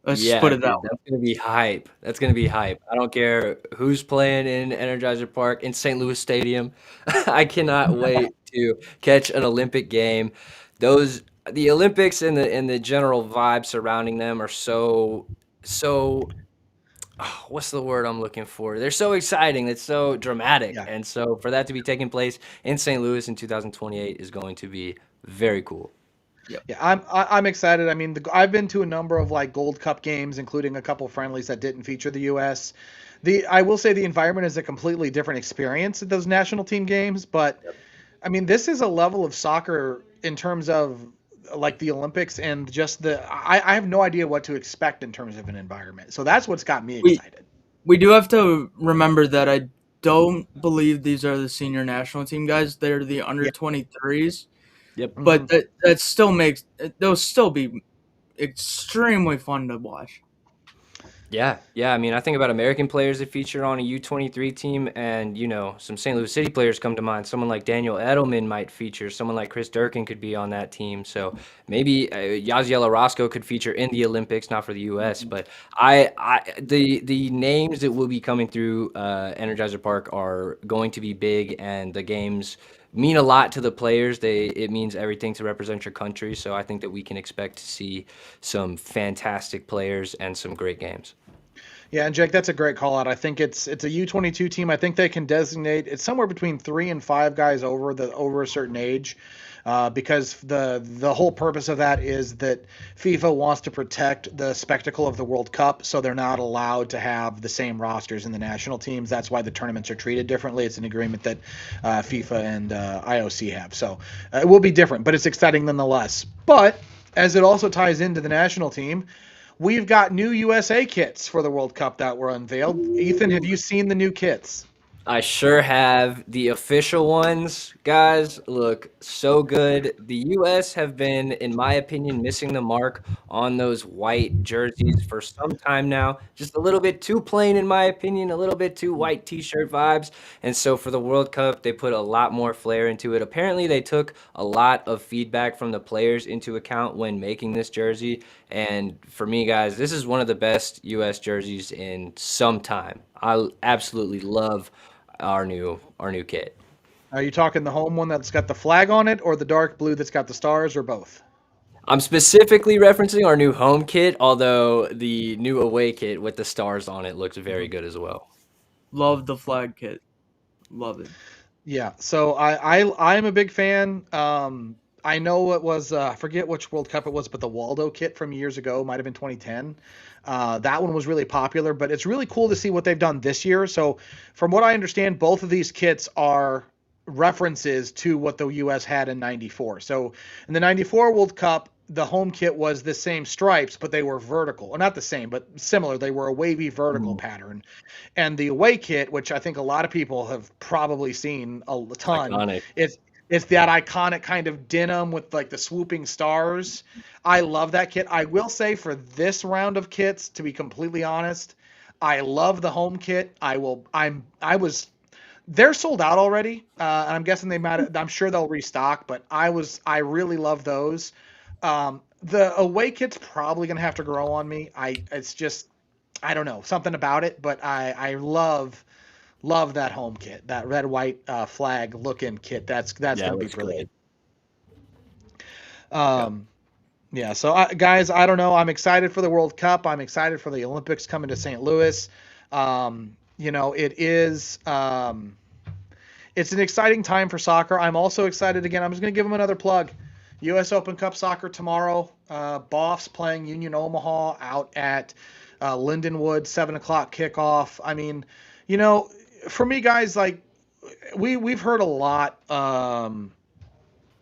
[SPEAKER 4] Let's just
[SPEAKER 2] Yeah,
[SPEAKER 4] put it that
[SPEAKER 2] dude,
[SPEAKER 4] way.
[SPEAKER 2] that's gonna be hype. That's gonna be hype. I don't care who's playing in Energizer Park in St. Louis Stadium. I cannot wait to catch an Olympic game. Those the Olympics and the general vibe surrounding them are so what's the word I'm looking for? They're so exciting. It's so dramatic.
[SPEAKER 1] Yeah.
[SPEAKER 2] And so for that to be taking place in St. Louis in 2028 is going to be very cool.
[SPEAKER 4] Yep.
[SPEAKER 1] Yeah, I'm excited. I mean, I've been to a number of like Gold Cup games, including a couple friendlies that didn't feature the U.S. I will say the environment is a completely different experience at those national team games, but I mean, this is a level of soccer in terms of like the Olympics and just I have no idea what to expect in terms of an environment. So that's what's got me
[SPEAKER 4] We
[SPEAKER 1] excited.
[SPEAKER 4] we do have to remember that I don't believe these are the senior national team guys. They're the under
[SPEAKER 1] Yeah.
[SPEAKER 4] 23s,
[SPEAKER 2] Yep.
[SPEAKER 4] but that still makes they'll still be extremely fun to watch.
[SPEAKER 2] Yeah, yeah. I mean, I think about American players that feature on a U23 team, and some St. Louis City players come to mind. Someone like Daniel Edelman might feature. Someone like Chris Durkin could be on that team. So maybe Yaziel Orozco could feature in the Olympics, not for the U.S. But the names that will be coming through Energizer Park are going to be big, and the games mean a lot to the players. It means everything to represent your country. So I think that we can expect to see some fantastic players and some great games.
[SPEAKER 1] Yeah, and Jake, that's a great call out. I think it's a U22 team. I think they can designate it's somewhere between 3 and 5 guys over a certain age, because the whole purpose of that is that FIFA wants to protect the spectacle of the World Cup, so they're not allowed to have the same rosters in the national teams. That's why the tournaments are treated differently. It's an agreement that FIFA and IOC have, so it will be different, but it's exciting nonetheless. But as it also ties into the national team, we've got new USA kits for the World Cup that were unveiled. Ethan, have you seen the new kits?
[SPEAKER 2] I sure have. The official ones, guys, look so good. The US have been, in my opinion, missing the mark on those white jerseys for some time now. Just a little bit too plain, in my opinion, a little bit too white t-shirt vibes. And so for the World Cup, they put a lot more flair into it. Apparently, they took a lot of feedback from the players into account when making this jersey. And for me, guys, this is one of the best US jerseys in some time. I absolutely love our new kit.
[SPEAKER 1] Are you talking the home one that's got the flag on it, or the dark blue that's got the stars, or both?
[SPEAKER 2] I'm specifically referencing our new home kit, although the new away kit with the stars on it looks very good as well.
[SPEAKER 4] Love the flag kit. Love it.
[SPEAKER 1] Yeah, so I'm a big fan. I know it was I forget which World Cup it was, but the Waldo kit from years ago might have been 2010. That one was really popular, but it's really cool to see what they've done this year. So, from what I understand, both of these kits are references to what the U.S. had in '94. So, in the '94 World Cup, the home kit was the same stripes, but they were vertical. Or not the same, but similar. They were a wavy vertical pattern. And the away kit, which I think a lot of people have probably seen a ton,
[SPEAKER 2] Iconic.
[SPEAKER 1] it's that iconic kind of denim with like the swooping stars. I love that kit. I will say for this round of kits, to be completely honest, I love the home kit. They're sold out already. And I'm guessing I'm sure they'll restock, but I really love those. The away kit's probably gonna have to grow on me. It's just, I don't know, something about it, but I love that home kit, that red white flag looking kit. That's
[SPEAKER 2] Yeah,
[SPEAKER 1] gonna
[SPEAKER 2] it
[SPEAKER 1] be
[SPEAKER 2] looks
[SPEAKER 1] brilliant.
[SPEAKER 2] great.
[SPEAKER 1] Yeah. So guys, I don't know. I'm excited for the World Cup. I'm excited for the Olympics coming to St. Louis. It's an exciting time for soccer. I'm also excited again. I'm just gonna give them another plug. U.S. Open Cup soccer tomorrow. Boffs playing Union Omaha out at Lindenwood, 7 o'clock kickoff. I mean, you know, for me, guys, like we've heard a lot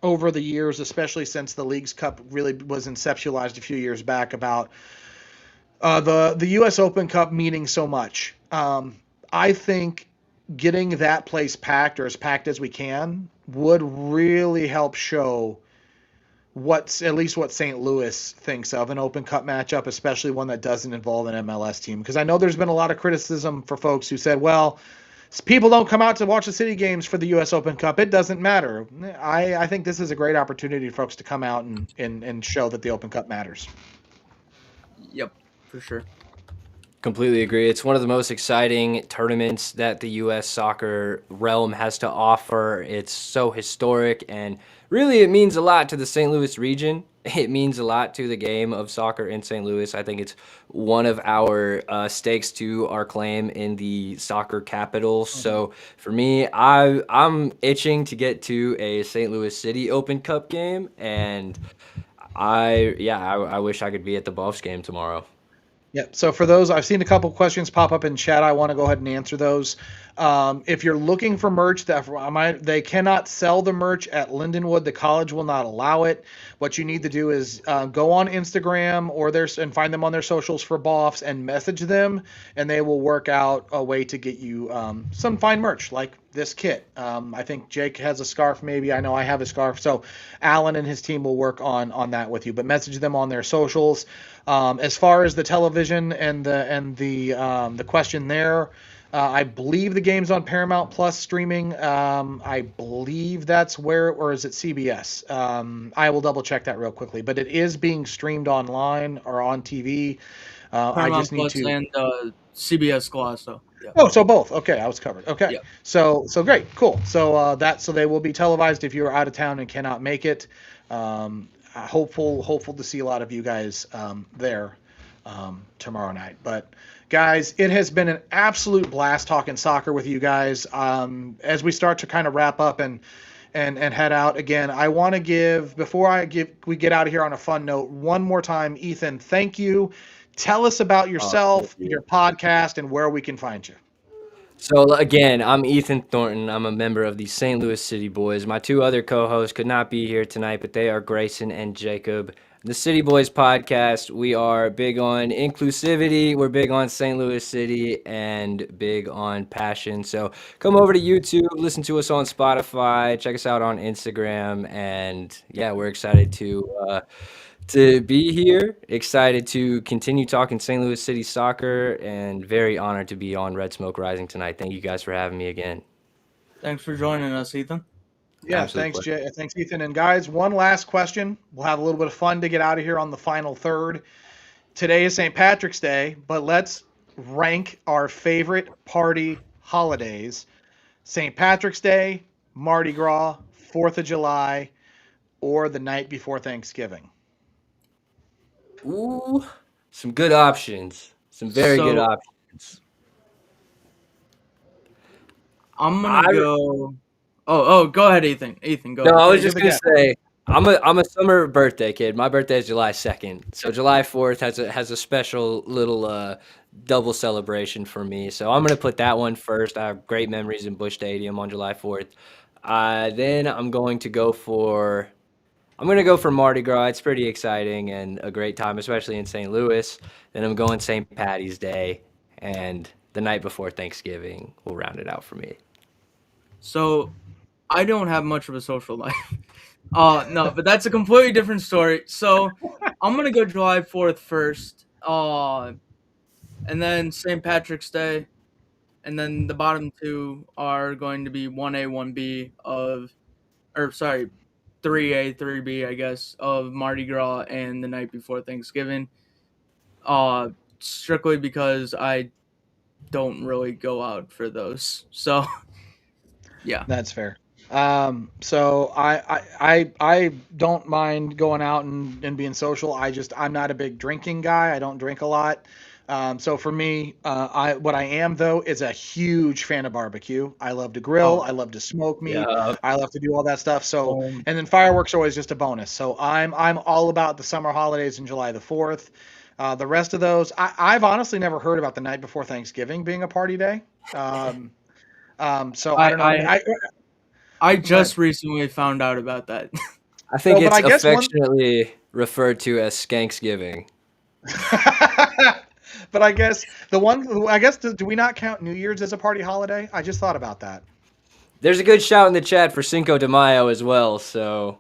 [SPEAKER 1] over the years, especially since the Leagues Cup really was inceptualized a few years back, about the U.S. Open Cup meaning so much. I think getting that place packed, or as packed as we can, would really help show at least what St. Louis thinks of an Open Cup matchup, especially one that doesn't involve an MLS team. Because I know there's been a lot of criticism for folks who said, well, people don't come out to watch the city games for the U.S. Open Cup. It doesn't matter. I think this is a great opportunity for folks to come out and show that the Open Cup matters.
[SPEAKER 4] Yep, for sure.
[SPEAKER 2] Completely agree. It's one of the most exciting tournaments that the U.S. soccer realm has to offer. It's so historic, and really it means a lot to the St. Louis region. it means a lot to the game of soccer in St. Louis. I think it's one of our stakes to our claim in the soccer capital. So for me, I'm itching to get to a St. Louis City Open Cup game, and I wish I could be at the Buffs game tomorrow.
[SPEAKER 1] Yeah. So for those, I've seen a couple questions pop up in chat. I want to go ahead and answer those. If you're looking for merch, they cannot sell the merch at Lindenwood. The college will not allow it. What you need to do is go on Instagram and find them on their socials for Boffs and message them, and they will work out a way to get you some fine merch like this kit. I think Jake has a scarf. Maybe I know I have a scarf. So Alan and his team will work on that with you. But message them on their socials. As far as the television and the question there, I believe the game's on Paramount Plus streaming. I believe that's or is it CBS? I will double check that real quickly, but it is being streamed online or on TV. I just need
[SPEAKER 4] Plus
[SPEAKER 1] to.
[SPEAKER 4] and CBS Glass, so yeah.
[SPEAKER 1] Oh, so both. Okay, I was covered. Okay,
[SPEAKER 4] Yeah.
[SPEAKER 1] so great, cool. So they will be televised if you're out of town and cannot make it. Hopeful to see a lot of you guys there tomorrow night. But guys, it has been an absolute blast talking soccer with you guys. As we start to kind of wrap up and head out again, I want to give, before we get out of here on a fun note, one more time, Ethan, thank you. Tell us about yourself, your podcast, and where we can find you.
[SPEAKER 2] So again, I'm Ethan Thornton. I'm a member of the St. Louis City Boys. My two other co-hosts could not be here tonight, but they are Grayson and Jacob. The City Boys podcast, we are big on inclusivity, we're big on St. Louis City, and big on passion. So come over to YouTube, listen to us on Spotify, check us out on Instagram, and yeah, we're excited to be here, excited to continue talking St. Louis City soccer, and very honored to be on Red Smoke Rising tonight. Thank you guys for having me again.
[SPEAKER 4] Thanks for joining us, Ethan.
[SPEAKER 1] Yeah,
[SPEAKER 2] Absolute
[SPEAKER 1] thanks,
[SPEAKER 2] pleasure.
[SPEAKER 1] Thanks, Ethan. And guys, one last question. We'll have a little bit of fun to get out of here on the final third. Today is St. Patrick's Day, but let's rank our favorite party holidays. St. Patrick's Day, Mardi Gras, 4th of July, or the night before Thanksgiving.
[SPEAKER 2] Ooh, some good options. Some very good options.
[SPEAKER 4] I'm gonna go. Oh, go ahead, Ethan. Ethan, go.
[SPEAKER 2] No,
[SPEAKER 4] ahead.
[SPEAKER 2] I was just gonna say I'm a summer birthday kid. My birthday is July 2nd, so July 4th has a special little double celebration for me. So I'm gonna put that one first. I have great memories in Busch Stadium on July 4th. Then I'm going to go for Mardi Gras. It's pretty exciting and a great time, especially in St. Louis. Then I'm going St. Patty's Day, and the night before Thanksgiving will round it out for me.
[SPEAKER 4] So, I don't have much of a social life. No, but that's a completely different story. So, I'm gonna go July 4th first, and then St. Patrick's Day, and then the bottom two are going to be 1A, 1B 3A, 3B, I guess, of Mardi Gras and the night before Thanksgiving. Strictly because I don't really go out for those. So, yeah.
[SPEAKER 1] That's fair. So I don't mind going out and being social. I'm not a big drinking guy. I don't drink a lot. So for me, what I am though is a huge fan of barbecue. I love to grill. I love to smoke meat.
[SPEAKER 2] Yeah.
[SPEAKER 1] I love to do all that stuff. So, and then fireworks are always just a bonus. So I'm all about the summer holidays and July the 4th. The rest of those, I've honestly never heard about the night before Thanksgiving being a party day. So I don't know.
[SPEAKER 4] I just recently found out about that.
[SPEAKER 2] I think it's affectionately referred to as Skanksgiving.
[SPEAKER 1] But I guess do we not count New Year's as a party holiday? I just thought about that.
[SPEAKER 2] There's a good shout in the chat for Cinco de Mayo as well, so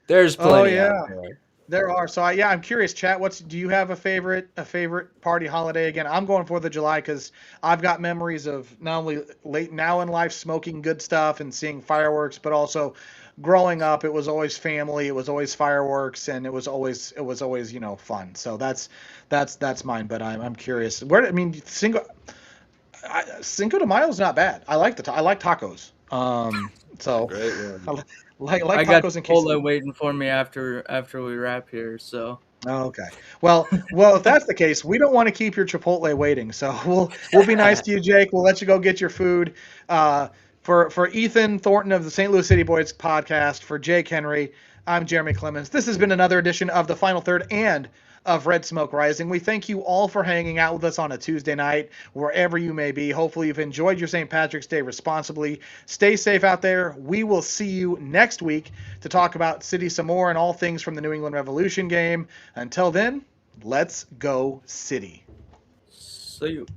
[SPEAKER 2] there's plenty out there.
[SPEAKER 1] There are. So I'm curious, chat. Do you have a favorite party holiday? Again, I'm going 4th of July because I've got memories of not only late now in life smoking good stuff and seeing fireworks, but also growing up. It was always family. It was always fireworks, and it was always fun. So that's mine. But I'm curious. Cinco de Mayo is not bad. I like tacos. So
[SPEAKER 2] great one.
[SPEAKER 1] Like
[SPEAKER 4] I got
[SPEAKER 1] tacos and
[SPEAKER 4] Chipotle
[SPEAKER 1] quesadillas.
[SPEAKER 4] waiting for me after we wrap here. So
[SPEAKER 1] Oh, okay. Well, if that's the case, we don't want to keep your Chipotle waiting. So we'll be nice to you, Jake. We'll let you go get your food. For Ethan Thornton of the St. Louis City Boys podcast, for Jake Henry, I'm Jeremy Clemens. This has been another edition of the Final Third and of Red Smoke Rising. We thank you all for hanging out with us on a Tuesday night, wherever you may be. Hopefully you've enjoyed your St. Patrick's Day responsibly. Stay safe out there. We will see you next week to talk about City some more and all things from the New England Revolution game. Until then, let's go City.
[SPEAKER 4] see you.